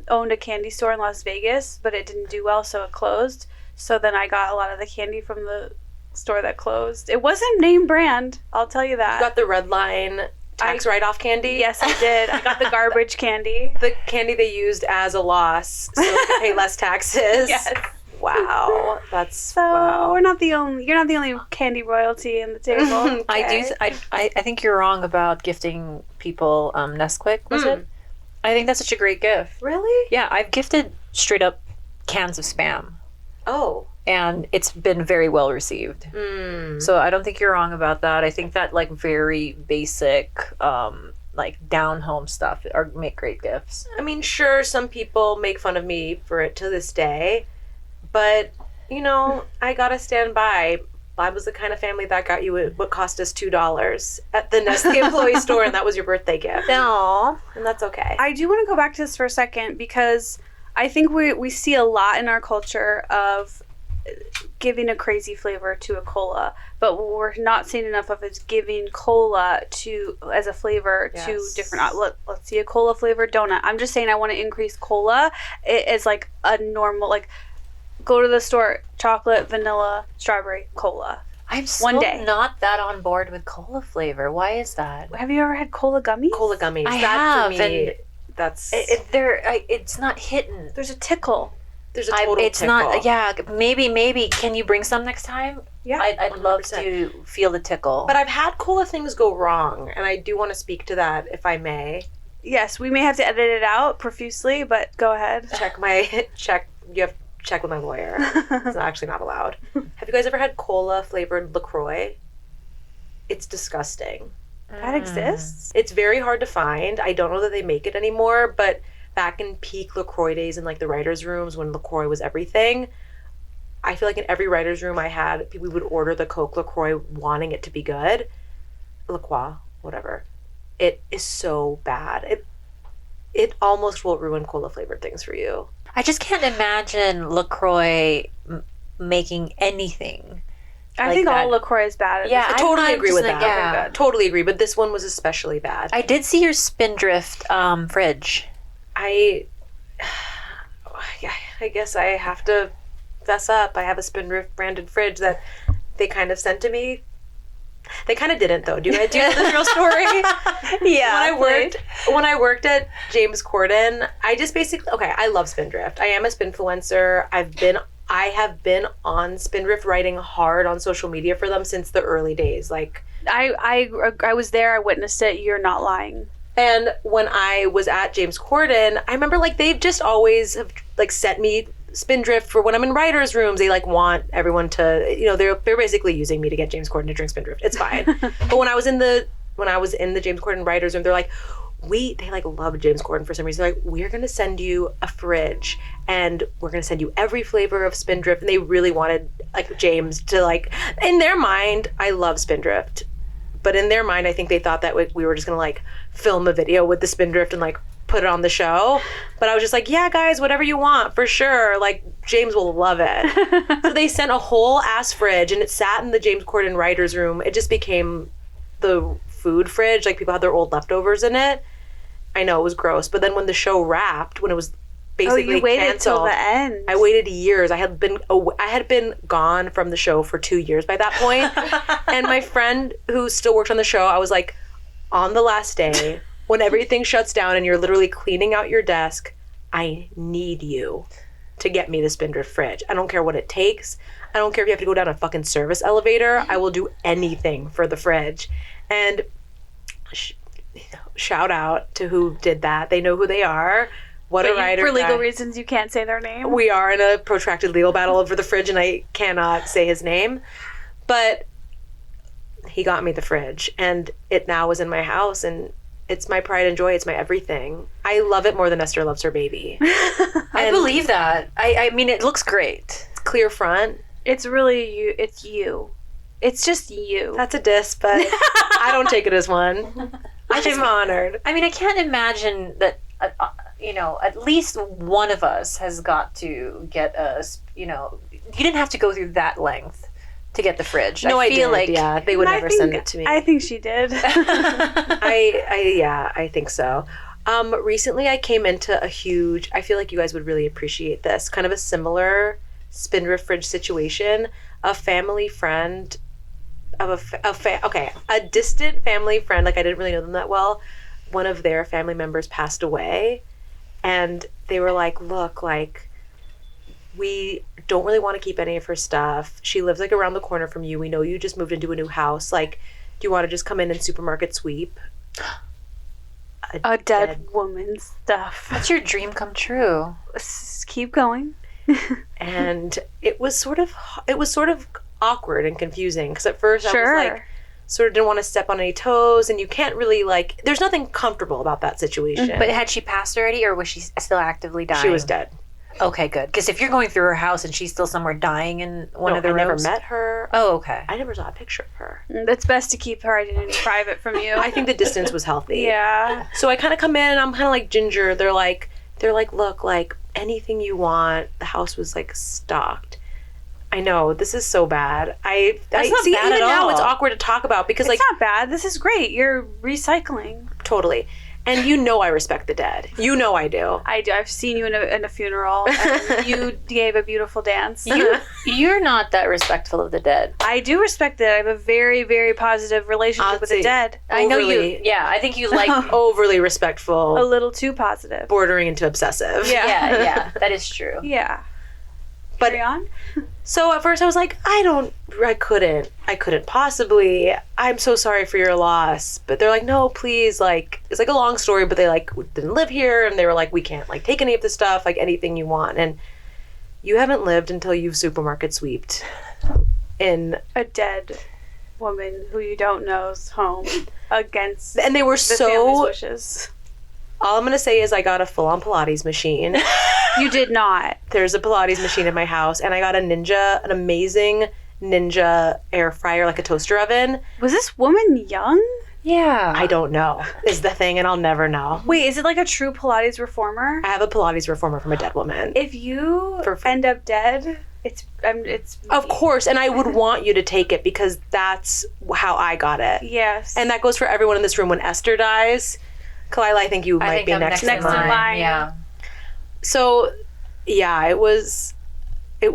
owned a candy store in Las Vegas, but it didn't do well, so it closed. So then I got a lot of the candy from the store that closed. It wasn't name brand, I'll tell you that. You got the Red Line tax write-off candy? Yes, I did. I got the garbage candy. The candy they used as a loss so to pay less taxes. Yes. Wow. That's So wow. you're not the only candy royalty in the table. I think you're wrong about gifting people Nesquik, was it? I think that's such a great gift. Really? Yeah, I've gifted straight up cans of Spam, Oh. and it's been very well received. So I don't think you're wrong about that. I think that like very basic like down home stuff make great gifts. I mean, sure, some people make fun of me for it to this day, but, you know, I gotta stand by. I was the kind of family that got you what cost us $2 at the Nestle employee store, and that was your birthday gift. No. And that's okay. I do want to go back to this for a second because I think we see a lot in our culture of giving a crazy flavor to a cola, but what we're not seeing enough of is giving cola as a flavor to Yes. different. Let's see a cola flavored donut. I'm just saying I want to increase cola as like a normal, like go to the store, chocolate, vanilla, strawberry, cola. I'm still One day. not that on board with cola flavor. Why is that? Have you ever had cola gummies? Cola gummies. I that have, for me, and that's It's not hitting. There's a tickle. there's a total It's tickle. not. Yeah, maybe. Can you bring some next time? Yeah. I'd love 100%. to feel the tickle. But I've had cola things go wrong, and I do want to speak to that if I may. Yes, we may have to edit it out profusely, but go ahead. You have to check with my lawyer. It's actually not allowed. Have you guys ever had cola flavored LaCroix? It's disgusting. That exists. It's very hard to find. I don't know that they make it anymore, but back in peak LaCroix days in like the writers' rooms when LaCroix was everything, I feel like in every writer's room I had, we would order the Coke LaCroix wanting it to be good. LaCroix, whatever. It is so bad. It almost will ruin cola flavored things for you. I just can't imagine LaCroix making anything. I like think that. all LaCroix is bad. Yeah, I I'm totally not agree just with like- that. yeah. Totally agree, but this one was especially bad. I did see your Spindrift fridge. I guess I have to fess up. I have a Spindrift branded fridge that they kind of sent to me. They kind of didn't though. Do you know this real story? Yeah. When I worked at James Corden, I just basically I love Spindrift. I am a Spinfluencer. I have been on Spindrift writing hard on social media for them since the early days. Like, I was there. I witnessed it. You're not lying. and when I was at James Corden, I remember like they've just always have like sent me Spindrift for when I'm in writers' rooms. They like want everyone to, you know, they're basically using me to get James Corden to drink Spindrift. It's fine. But when I was in the James Corden writers' room, they're like, they like love James Corden for some reason. They're like, we're gonna send you a fridge and we're gonna send you every flavor of Spindrift. And they really wanted like James to like, in their mind, I love Spindrift, but in their mind, I think they thought that we were just gonna like film a video with the Spindrift and like put it on the show. But I was just like, yeah, guys, whatever you want, for sure. Like, James will love it. So they sent a whole ass fridge and it sat in the James Corden writers' room. It just became the food fridge. Like, people had their old leftovers in it. I know, it was gross. But then when the show wrapped, when it was basically you waited canceled, till the end. I waited years. I had been gone from the show for 2 years by that point. And my friend who still worked on the show, I was like, on the last day, when everything shuts down and you're literally cleaning out your desk, I need you to get me the Spindrift fridge. I don't care what it takes. I don't care if you have to go down a fucking service elevator. I will do anything for the fridge. And shout out to who did that. They know who they are. What a writer. For legal reasons, you can't say their name. We are in a protracted legal battle over the fridge, and I cannot say his name. But he got me the fridge, and it now is in my house, and it's my pride and joy. It's my everything. I love it more than Esther loves her baby. I believe that. I mean, it looks great. It's clear front. It's really you. It's you. It's just you. That's a diss, but I don't take it as one. I'm honored. I mean, I can't imagine that, you know, at least one of us has got to get you didn't have to go through that length to get the fridge. No, I feel did. like, yeah, they would never send it to me. I think she did. I think so. Recently I came into I feel like you guys would really appreciate this, kind of a similar Spindrift fridge situation. A family friend of a distant family friend, like I didn't really know them that well. One of their family members passed away, and they were like, look, like, we don't really want to keep any of her stuff. She lives like around the corner from you. We know you just moved into a new house. Like, do you want to just come in and supermarket sweep a dead woman's stuff? That's your dream come true. Let's keep going. And it was sort of awkward and confusing, because at first I was like, sort of didn't want to step on any toes, and you can't really, like, there's nothing comfortable about that situation. But had she passed already, or was she still actively dying? She was dead. Okay, good. Because if you're going through her house and she's still somewhere dying in one of the I never rooms. met her. Oh, okay. I never saw a picture of her. It's best to keep her identity private from you. I think the distance was healthy. Yeah. So I kind of come in and I'm kind of like Ginger. They're like, look, like, anything you want. The house was like stocked. I know, this is so bad. I not see, bad even at now all. it's awkward to talk about, because It's like, not bad. This is great. You're recycling. totally. And you know I respect the dead. You know I do. I do. I've seen you in a funeral. And you gave a beautiful dance. You're not that respectful of the dead. I do respect it. I have a very, very positive relationship with the dead. I know you. Yeah, I think you like Overly respectful. A little too positive. Bordering into obsessive. Yeah, that is true. Yeah. But Carry on. So at first I was like, I couldn't possibly. I'm so sorry for your loss. But they're like, no, please, like, it's like a long story, but they like didn't live here, and they were like, we can't like take any of the stuff, like anything you want. And you haven't lived until you've supermarket sweeped in A dead woman who you don't know's home against and they were the so family's wishes. All I'm gonna say is I got a full-on Pilates machine. You did not. There's a Pilates machine in my house, and I got an amazing Ninja air fryer, like a toaster oven. Was this woman young? Yeah. I don't know, is the thing, and I'll never know. Wait, is it like a true Pilates reformer? I have a Pilates reformer from a dead woman. If you end up dead, it's Of course, and I would want you to take it, because that's how I got it. Yes. And that goes for everyone in this room. When Esther dies, Khalyla, I think you might be I'm next in in line. Yeah. So, yeah, it was I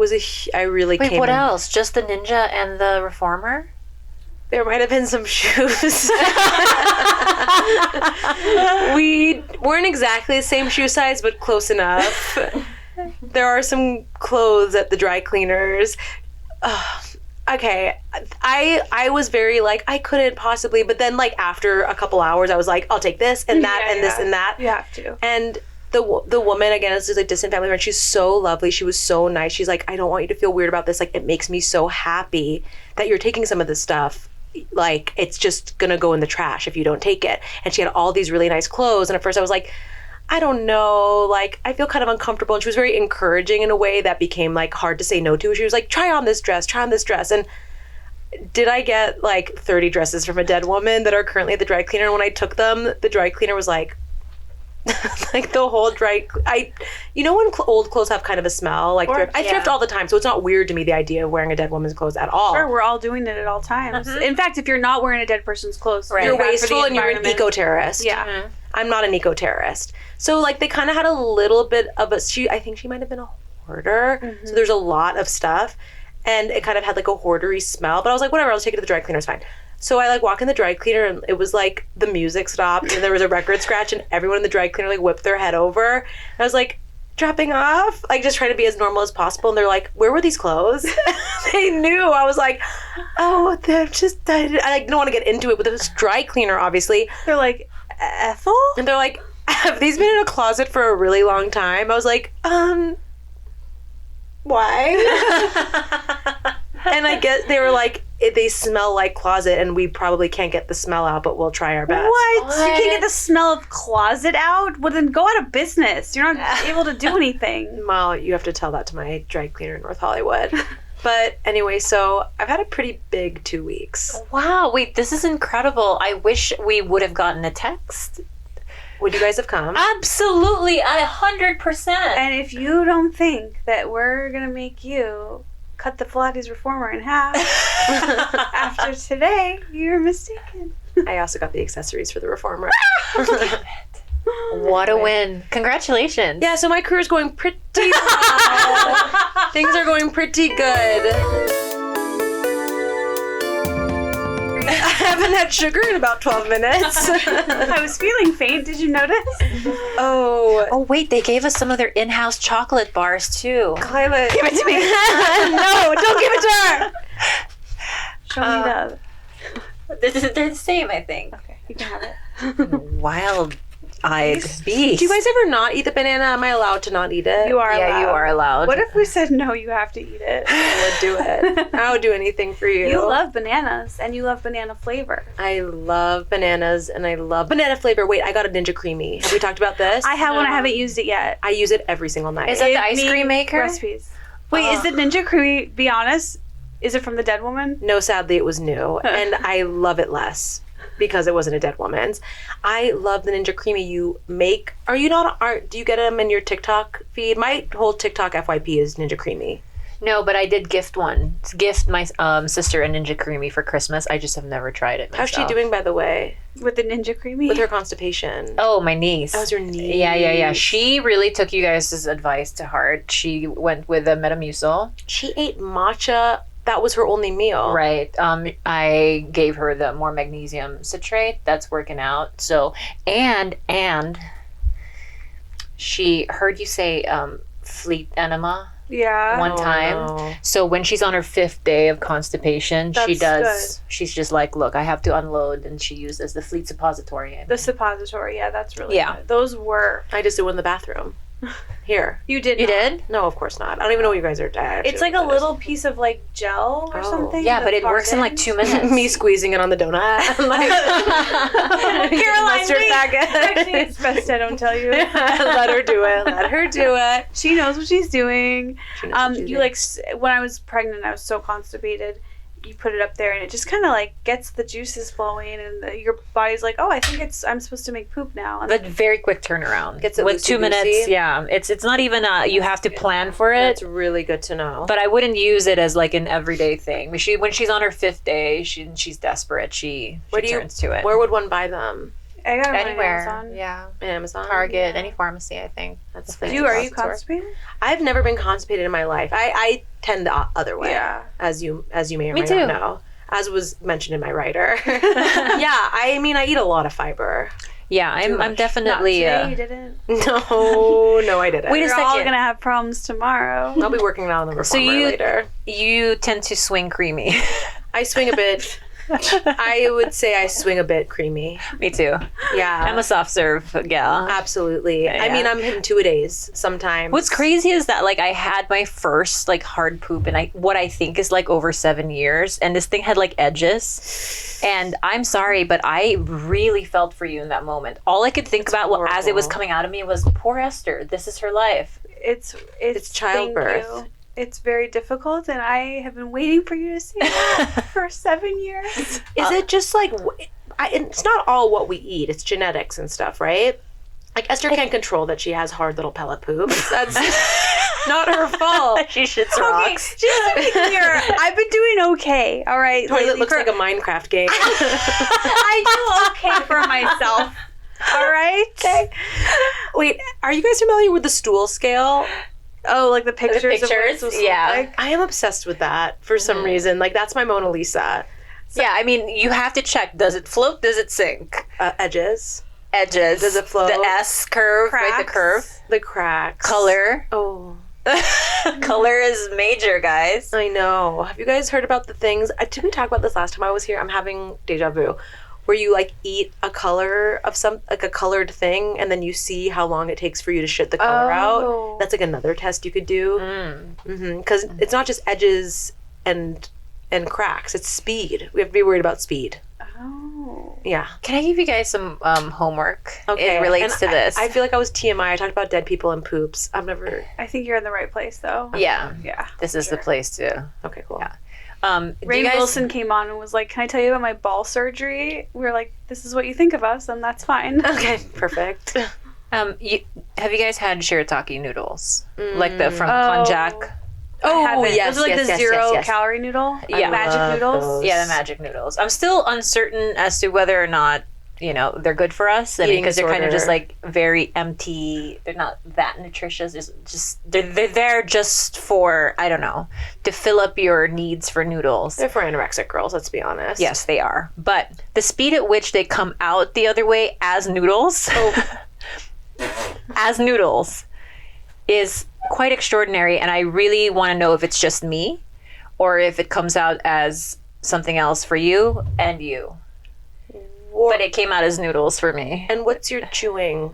really Wait, came what in. else? Just the Ninja and the Reformer? There might have been some shoes. We weren't exactly the same shoe size, but close enough. There are some clothes at the dry cleaners. Okay, I was very like, I couldn't possibly, but then like after a couple hours, I was like, I'll take this and that and this and that. You have to. And the woman, again, is just a distant family friend. She's so lovely. She was so nice. She's like, I don't want you to feel weird about this. Like, it makes me so happy that you're taking some of this stuff. Like, it's just gonna go in the trash if you don't take it. And she had all these really nice clothes. And at first I was like, I don't know, like, I feel kind of uncomfortable. And she was very encouraging in a way that became like hard to say no to. She was like, try on this dress. And did I get like 30 dresses from a dead woman that are currently at the dry cleaner? And when I took them, the dry cleaner was like, like the whole you know when old clothes have kind of a smell, like thrift. I thrift all the time, so it's not weird to me, the idea of wearing a dead woman's clothes at all. Sure, we're all doing it at all times. In fact, if you're not wearing a dead person's clothes, You're wasteful and you're an eco-terrorist. Yeah. I'm not an eco-terrorist. So like they kind of had a little bit of I think she might have been a hoarder. So there's a lot of stuff and it kind of had like a hoardery smell, but I was like, whatever, I'll take it to the dry cleaner, it's fine. So I like walk in the dry cleaner and it was like the music stopped and there was a record scratch and everyone in the dry cleaner like whipped their head over. And I was like, dropping off, like just trying to be as normal as possible. And they're like, where were these clothes? They knew. I was like, oh, they're just, I like don't want to get into it, but it was dry cleaner, obviously. They're like, Ethel? And they're like, have these been in a closet for a really long time? I was like, why? And I guess they were like, they smell like closet and we probably can't get the smell out, but we'll try our best. What? You can't get the smell of closet out? Well, then go out of business. You're not able to do anything. Well, you have to tell that to my dry cleaner in North Hollywood. But anyway, so I've had a pretty big 2 weeks. Wow, wait, this is incredible. I wish we would have gotten a text. Would you guys have come? Absolutely, 100%. And if you don't think that we're going to make you cut the Pilates reformer in half after today, you're mistaken. I also got the accessories for the reformer. What a win. Congratulations. Yeah, so my career's going pretty well. Things are going pretty good. I haven't had sugar in about 12 minutes. I was feeling faint. Did you notice? Oh, wait, they gave us some of their in-house chocolate bars, too. Khalyla, Give it to me. no, don't give it to her. Show me the... They're the same, I think. Okay, you can have it. Wild-eyed beast. Do you guys ever not eat the banana? Am I allowed to not eat it? You are Yeah, allowed. you are allowed. What if we said, no, you have to eat it? I would do it. I would do anything for you. You love bananas, and you love banana flavor. I love bananas, and I love banana flavor. Wait, I got a Ninja Creamy. Have we talked about this? I have one. I haven't used it yet. I use it every single night. Is that the Give ice me cream maker? Recipes. Wait, is the Ninja Creamy, be honest, is it from the dead woman? No, sadly, it was new, and I love it less because it wasn't a dead woman's. I love the Ninja Creamy you make. Are you not? Do you get them in your TikTok feed? My whole TikTok FYP is Ninja Creamy. No, but I did gift my sister a Ninja Creamy for Christmas. I just have never tried it myself. How's she doing, by the way, With the Ninja Creamy? with her constipation? Oh, my niece. That was your niece. Yeah. She really took you guys' advice to heart. She went with a Metamucil. She ate matcha. That was her only meal. Right. I gave her the more magnesium citrate. That's working out. So, and she heard you say fleet enema Yeah. one time. No. So when she's on her 5th day of constipation, That's she's just like, look, I have to unload. And she uses the fleet suppository. The suppository, yeah, that's really Yeah. good. Those were... I just did one in the bathroom. Here. You did You not. did? No, of course not. I don't even know what you guys are. It's like a little piece of like gel or Oh. something. Yeah, but that it works in like hardens. 2 minutes. me squeezing it on the donut. Caroline, mustard wait. packet. Actually, it's best I don't tell you. Let her do it. Let her do it. She knows what she's doing. She knows what she's You doing. like when I was pregnant, I was so constipated. You put it up there, and it just kind of like gets the juices flowing, and your body's like, "Oh, I think I'm supposed to make poop now." And But very quick turnaround. Gets it with 2 minutes. loosey-goosey. Yeah, it's not even you have to plan for it. That's really good to know. But I wouldn't use it as like an everyday thing. When she's on her 5th day, she's desperate. She turns to it. Where would one buy them? I got it on Anywhere, Amazon. yeah, Amazon, Target, any pharmacy, I think. That's the Are you fancy store. constipated? I've never been constipated in my life. I tend the other way. Yeah. As you may or Me may too. not know. as was mentioned in my writer. I eat a lot of fiber. Yeah, I'm definitely. Not today, you didn't. No, I didn't. Wait a We're second. all gonna have problems tomorrow. I'll be working on the reformer later. You tend to swing creamy. I swing a bit. I would say I swing a bit creamy. Me too. Yeah. I'm a soft serve gal. Absolutely. Yeah. I mean, I'm hitting 2-a-days sometimes. What's crazy is that like I had my first like hard poop in what I think is like over 7 years, and this thing had like edges. And I'm sorry, but I really felt for you in that moment. All I could think about as it was coming out of me was, poor Esther. This is her life. It's childbirth. Thank you. It's very difficult, and I have been waiting for you to see that for 7 years. Is it just like, it's not all what we eat, it's genetics and stuff, right? Like Esther can't control that she has hard little pellet poops. That's not her fault. She shits Okay, rocks. just to be clear, I've been doing okay. All right, Toilet looks like a Minecraft game. I do okay for myself. All right. Okay. Wait, are you guys familiar with the stool scale? Oh, like the pictures. Of what it's pictures? supposed to look Yeah. like? I am obsessed with that for some reason. Like, that's my Mona Lisa. Yeah, I mean, you have to check. Does it float? Does it sink? Edges. Edges. Does it float? The S curve, right? The Cracks. curve. The cracks. Color. Oh, Color is major, guys. I know. Have you guys heard about the things? Did we talk about this last time I was here? I'm having deja vu. Where you like eat a color of like a colored thing, and then you see how long it takes for you to shit the color out. That's like another test you could do. Because it's not just edges and cracks; it's speed. We have to be worried about speed. Oh. Yeah. Can I give you guys some homework? Okay. It relates And to this. I feel like I was TMI. I talked about dead people and poops. I've never. I think you're in the right place, though. yeah. Yeah. This is the place to. Okay, cool. Yeah. Do Ray you guys, Wilson came on and was like, "Can I tell you about my ball surgery?" We were like, "This is what you think of us, and that's fine." Okay, perfect. have you guys had shirataki noodles? Like the from Konjac? Oh, I haven't. yes, Those are like yes, the yes, zero yes. calorie noodle. Yeah. Magic love noodles. those. Yeah, the magic noodles. I'm still uncertain as to whether or not, they're good for us. I mean, Eating because they're kind of disorder. just like very empty. They're not that nutritious. It's just they're there just for, I don't know, to fill up your needs for noodles. They're for anorexic girls, let's be honest. Yes, they are. But the speed at which they come out the other way as noodles, as noodles, is quite extraordinary. And I really want to know if it's just me or if it comes out as something else for you and you. But it came out as noodles for me. And what's your chewing?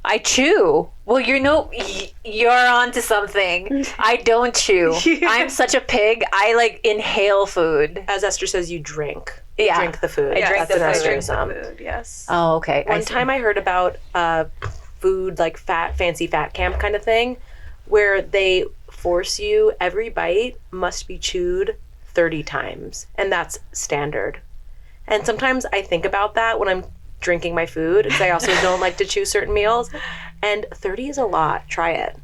I chew. Well, you're onto something. I don't chew. I'm such a pig. I like inhale food. As Esther says, you drink. You Yeah. drink the food. I drink That's the an food. Estrism. Food, yes. Oh, okay. One time I heard about food, like fancy fat camp kind of thing, where they force you, every bite must be chewed 30 times. And that's standard. And sometimes I think about that when I'm drinking my food, because I also don't like to chew certain meals. And 30 is a lot. Try it.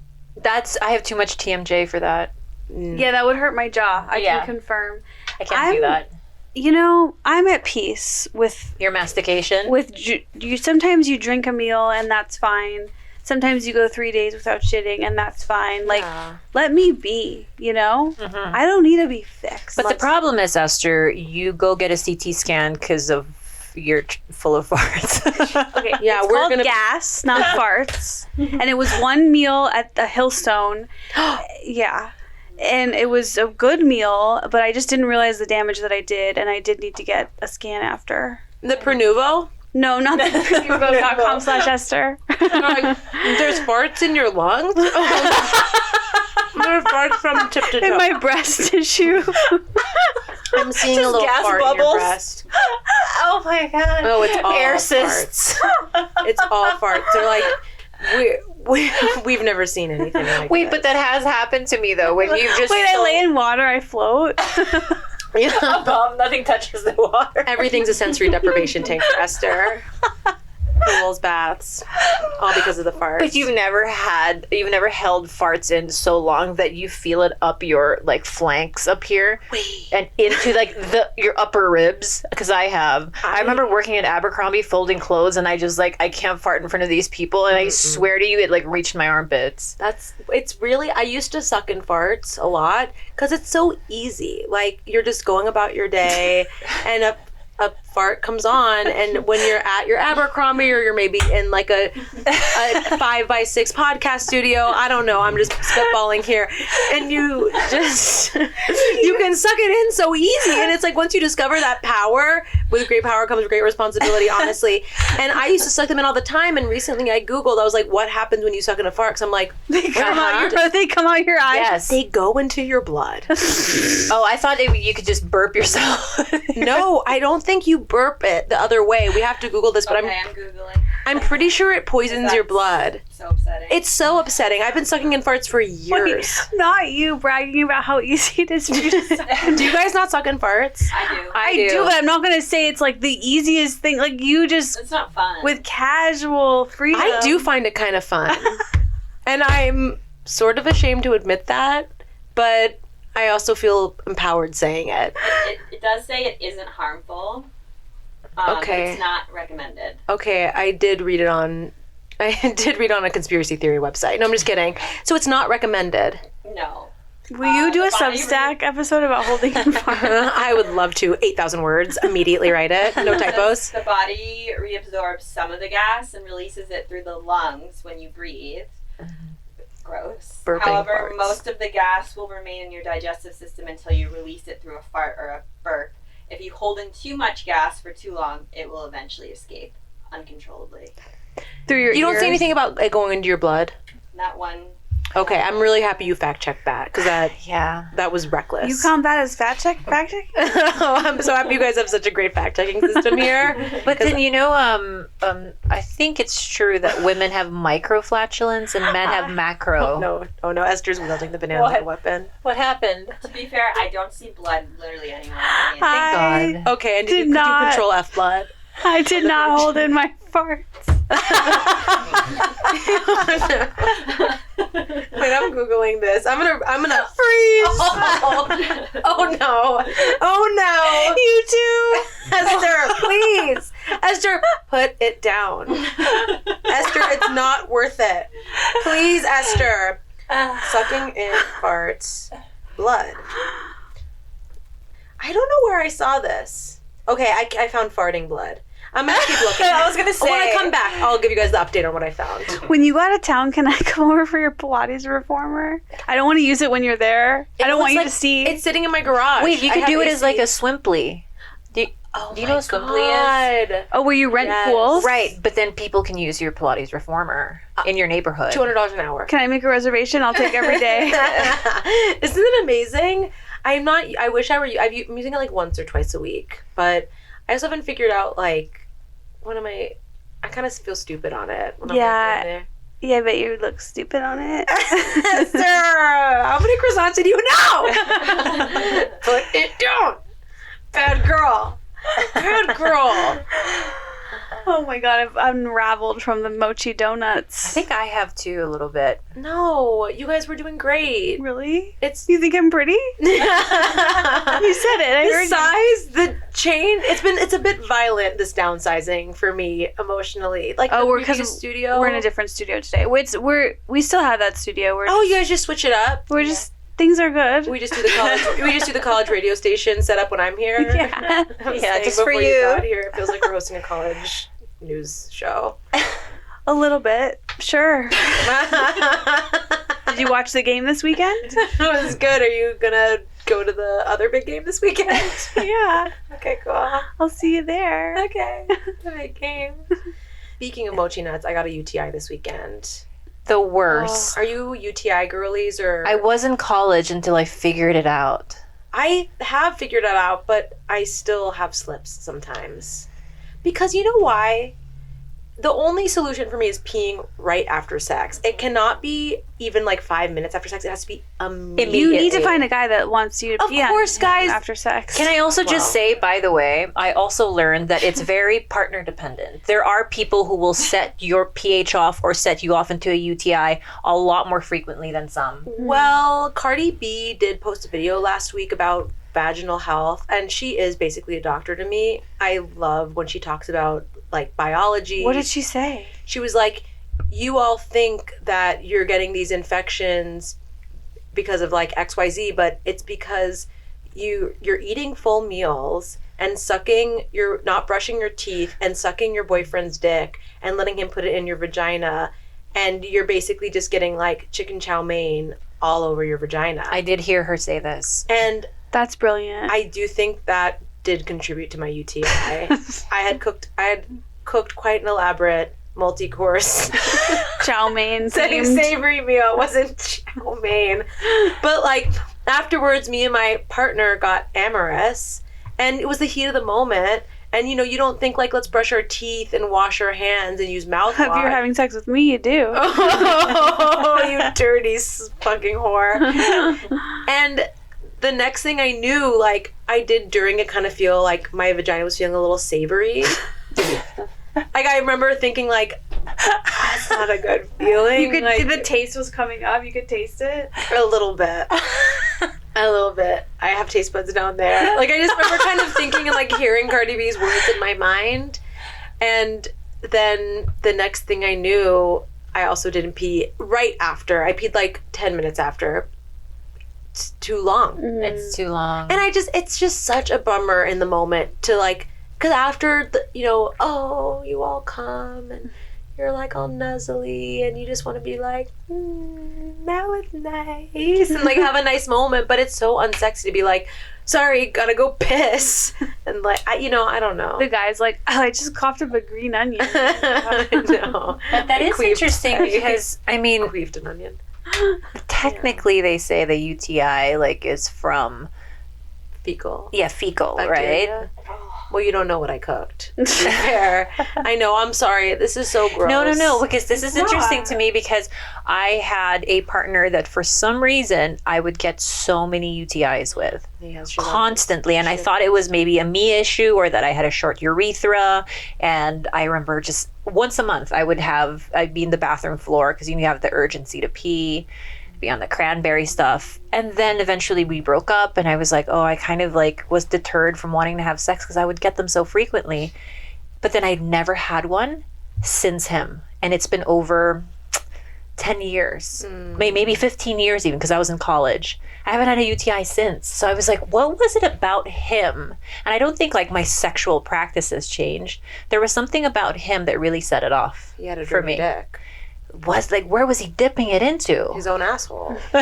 I have too much TMJ for that. Yeah, that would hurt my jaw. I Yeah. can confirm. I can't do that. I'm at peace with Your mastication? you. Sometimes you drink a meal and that's fine. Sometimes you go 3 days without shitting and that's fine. Like, let me be, I don't need to be fixed. But the problem is, Esther, you go get a CT scan because of you're full of farts. Okay, Yeah, it's we're called gonna- gas, not farts. And it was one meal at the Hillstone. Yeah. And it was a good meal, but I just didn't realize the damage that I did, and I did need to get a scan after. The Pernuvo? No, not the Pernuvo.com/Esther. Like, there's farts in your lungs? There's farts from tip to toe. In my breast tissue. I'm seeing a Just little gas fart in your bubbles? breast. Oh my god. Oh, it's all air farts. cysts. It's all farts. They're like, we've never seen anything like Wait, this. but that has happened to me though. When you just Wait, I lay in water, I float. Yeah. above, nothing touches the water. Everything's a sensory deprivation tank for Esther. pools, baths, all because of the farts. But you've never held farts in so long that you feel it up your like flanks up here and into like your upper ribs. Because I have. I remember working at Abercrombie folding clothes, and I just like I can't fart in front of these people, and I swear to you, it like reached my armpits. It's really. I used to suck in farts a lot because it's so easy. Like you're just going about your day, and a fart comes on, and when you're at your Abercrombie or you're maybe in like a 5x6 podcast studio, I don't know, I'm just spitballing here, and you can suck it in so easy, and it's like once you discover that power, with great power comes great responsibility, honestly. And I used to suck them in all the time, and recently I googled, I was like, what happens when you suck in a fart? Because I'm like, they come out your eyes. Yes, they go into your blood. Oh, I thought you could just burp yourself. No, I don't think you burp it the other way. We have to Google this, but I'm Googling. I'm pretty sure it poisons your blood. So upsetting. It's so upsetting. I've been sucking in farts for years. Wait, not you bragging about how easy it is for you to suck. Do you guys not suck in farts? I do. I do, but I'm not going to say it's like the easiest thing. Like you just, It's not fun. with casual freedom. I do find it kind of fun. And I'm sort of ashamed to admit that, but I also feel empowered saying it. It does say it isn't harmful. Okay. But it's not recommended. Okay, I did read on a conspiracy theory website. No, I'm just kidding. So it's not recommended. No. Will you do a the body Substack episode about holding your fart? I would love to. 8,000 words. Immediately write it. No typos. The body reabsorbs some of the gas and releases it through the lungs when you breathe. Gross. Burping However, farts. most of the gas will remain in your digestive system until you release it through a fart or a burp. If you hold in too much gas for too long, it will eventually escape uncontrollably. Through your You don't ears? say anything about it going into your blood? That one. Okay, I'm really happy you fact checked that because that was reckless. You count that as fact check? I'm so happy you guys have such a great fact checking system here. But then I think it's true that women have microflatulence and men have macro. Oh no, Esther's wielding the banana like a weapon. What happened? To be fair, I don't see blood literally anywhere. Thank God. Okay, and Did could you not- control F blood? I did not hold in my farts. Wait, I'm googling this. I'm gonna freeze. Oh no! You too. Esther, please, Esther, put it down. Esther, it's not worth it. Please, Esther. Sucking in farts, blood. I don't know where I saw this. Okay, I found farting blood. I'm gonna keep looking. I was gonna say. When I come back, I'll give you guys the update on what I found. When you go out of town, can I come over for your Pilates reformer? I don't want to use it when you're there. I don't want you to see. It's sitting in my garage. Wait, you I could have do it AC. as like a swimply. Do you know what swimply is? Oh, where you rent Yes. pools? Right, but then people can use your Pilates reformer in your neighborhood. $200 an hour. Can I make a reservation? I'll take every day. Isn't it amazing? I wish I were you. I'm using it like once or twice a week, but I also haven't figured out like I kind of feel stupid on it. When Yeah. I'm in there. Yeah, I bet you look stupid on it. Esther, how many croissants did you know? Put it down. Bad girl. Bad girl. Oh my god, I've unraveled from the mochi I donuts. think I have too a little bit. No, you guys were doing great. Really? It's You think I'm pretty? the You said it. I heard you. size, the chain. It's a bit violent. This downsizing for me emotionally. Like Oh, the we're 'cause previous studio. We're in a different studio today. We still have that studio. Oh, you guys just switch it up. We're just things are good. We just do the college radio station set up when I'm here. Yeah. I'm Yeah, saying just for before you. got here, it feels like we're hosting a college news show. A little bit. Sure. Did you watch the game this weekend? It was good. Are you gonna go to the other big game this weekend? Yeah. Okay, cool. I'll see you there. Okay, the big game. Speaking of mochi nuts, I got a UTI this weekend. The worst. Are you UTI girlies or? I was in college until I figured it out. I have figured it out, but I still have slips sometimes. Because you know why? the only solution for me is peeing right after sex. It cannot be even like 5 minutes after sex. It has to be immediately. You need to find a guy that wants you to pee Of course, guys. after sex. Can I also just say, by the way, I also learned that it's very partner dependent. There are people who will set your pH off or set you off into a UTI a lot more frequently than some. Well, Cardi B did post a video last week about vaginal health, and she is basically a doctor to me. I love when she talks about like biology. What did she say? She was like, you all think that you're getting these infections because of like XYZ, but it's because you're eating full meals and you're not brushing your teeth and sucking your boyfriend's dick and letting him put it in your vagina, and you're basically just getting like chicken chow mein all over your vagina. I did hear her say this. And That's brilliant. I do think that did contribute to my UTI. I had cooked quite an elaborate multi-course Chow mein themed. savory meal. It wasn't chow mein. But like afterwards, me and my partner got amorous, and it was the heat of the moment. And you don't think like, let's brush our teeth and wash our hands and use mouthwash. If you're having sex with me, you do. Oh, you dirty fucking whore. And the next thing I knew, like I did during it, kind of feel like my vagina was feeling a little savory. Like I remember thinking like, that's not a good feeling. You could like, the taste was coming up. You could taste it. a little bit. A little bit. I have taste buds down there. Like I just remember kind of thinking and like hearing Cardi B's words in my mind. And then the next thing I knew, I also didn't pee right after. I peed like 10 minutes after. It's too long. It's too long. And it's just such a bummer in the moment to like, because after, you all come and you're like all nuzzly and you just want to be like, now it's nice. And like have a nice moment, but it's so unsexy to be like, sorry, gotta go piss. And like, I don't know. The guy's like, oh, I just coughed up a green onion. I know. But that is Queefed. interesting because, I mean, Queefed an onion. technically they say the UTI like is from Fecal. fecal, Bacteria. right? Well, you don't know what I cooked. To be fair. I know, I'm sorry. This is so gross. No, because this is interesting to me because I had a partner that for some reason I would get so many UTIs with constantly, and I thought it was maybe a me issue or that I had a short urethra. And I remember just once a month I'd be in the bathroom floor because you have the urgency to pee, be on the cranberry stuff. And then eventually we broke up, and I was like, I kind of like was deterred from wanting to have sex because I would get them so frequently. But then I'd never had one since him, and it's been over 10 years, maybe 15 years even, because I was in college. I haven't had a UTI since. So I was like, what was it about him? And I don't think like my sexual practices changed. There was something about him that really set it off He had a for dirty me. dick. Was like, where was he dipping it into? His own asshole. But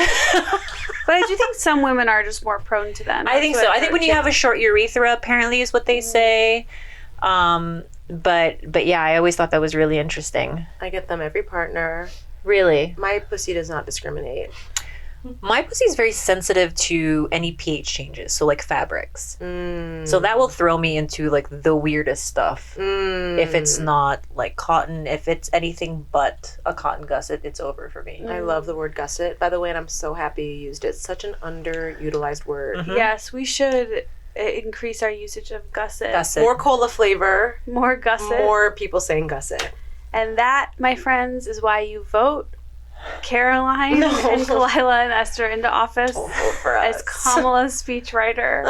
I do think some women are just more prone to that. I think so. I think when you have a short urethra, apparently is what they say. But yeah, I always thought that was really interesting. I get them every partner. Really. My pussy does not discriminate. My pussy is very sensitive to any pH changes, so like fabrics. So that will throw me into like the weirdest stuff. If it's not like cotton, if it's anything but a cotton gusset, it's over for me. I love the word gusset, by the way, and I'm so happy you used it. It's such an underutilized word. Yes, we should increase our usage of gusset. Gusset. More cola flavor, More gusset. more people saying gusset. And that, my friends, is why you vote Caroline and Khalyla and Esther into office Don't vote for as us. Kamala's speechwriter.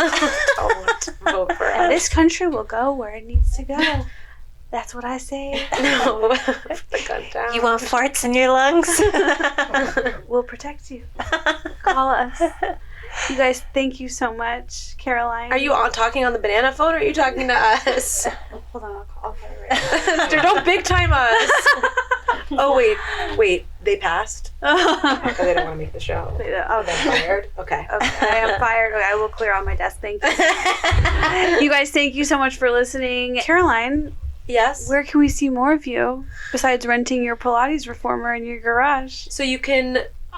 Don't vote for And us. this country will go where it needs to go. That's what I say. No, put the gun down. You want farts in your lungs? We'll protect you. Call us. You guys, thank you so much, Caroline. Are you talking on the banana phone, or are you talking to us? Hold on, I'll call her right Dude, don't big time us. Oh wait, they passed. now. Oh, they don't want to make the show. Okay. They're fired. Okay. Okay, I am fired. Okay, I will clear out my desk. Thank you. You guys, thank you so much for listening. Caroline, Yes. where can we see more of you besides renting your Pilates reformer in your garage? So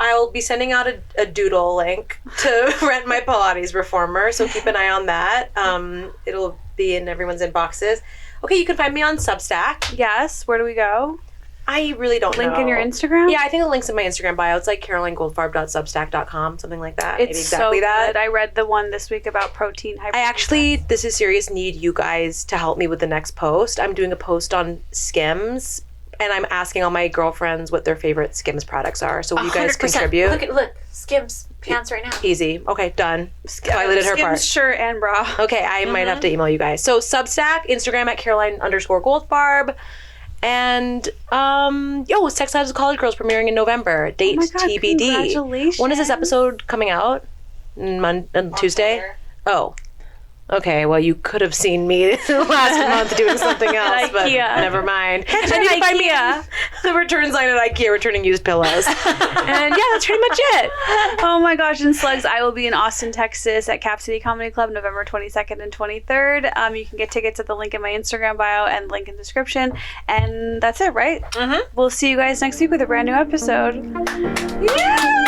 I'll be sending out a doodle link to rent my Pilates reformer, so keep an eye on that. It'll be in everyone's inboxes. Okay, you can find me on Substack. Yes. Where do we go? I really don't know. Link in your Instagram? Yeah, I think the link's in my Instagram bio. It's like carolinegoldfarb.substack.com, something like that. It's Maybe exactly so that. good. I read the one this week about protein hypertension. I actually, this is serious, need you guys to help me with the next post. I'm doing a post on Skims, and I'm asking all my girlfriends what their favorite Skims products are. So will you guys 100%. contribute? Look, Skims pants right now. Easy. Okay, done. Khalyla did her Skims part. shirt and bra. Okay, I might have to email you guys. So Substack, Instagram at Caroline_Goldfarb. And Sex Lives of College Girls premiering in November. Date Oh my God, TBD. congratulations. When is this episode coming out? Tuesday? Oh. Okay, well, you could have seen me last month doing something else, but Ikea. never mind. Catch And you at can find me Ikea. the return sign at Ikea, returning used pillows. And yeah, that's pretty much it. Oh my gosh, and slugs, I will be in Austin, Texas at Cap City Comedy Club November 22nd and 23rd. You can get tickets at the link in my Instagram bio and link in the description. And that's it, right? Mm-hmm. We'll see you guys next week with a brand new episode. Yeah!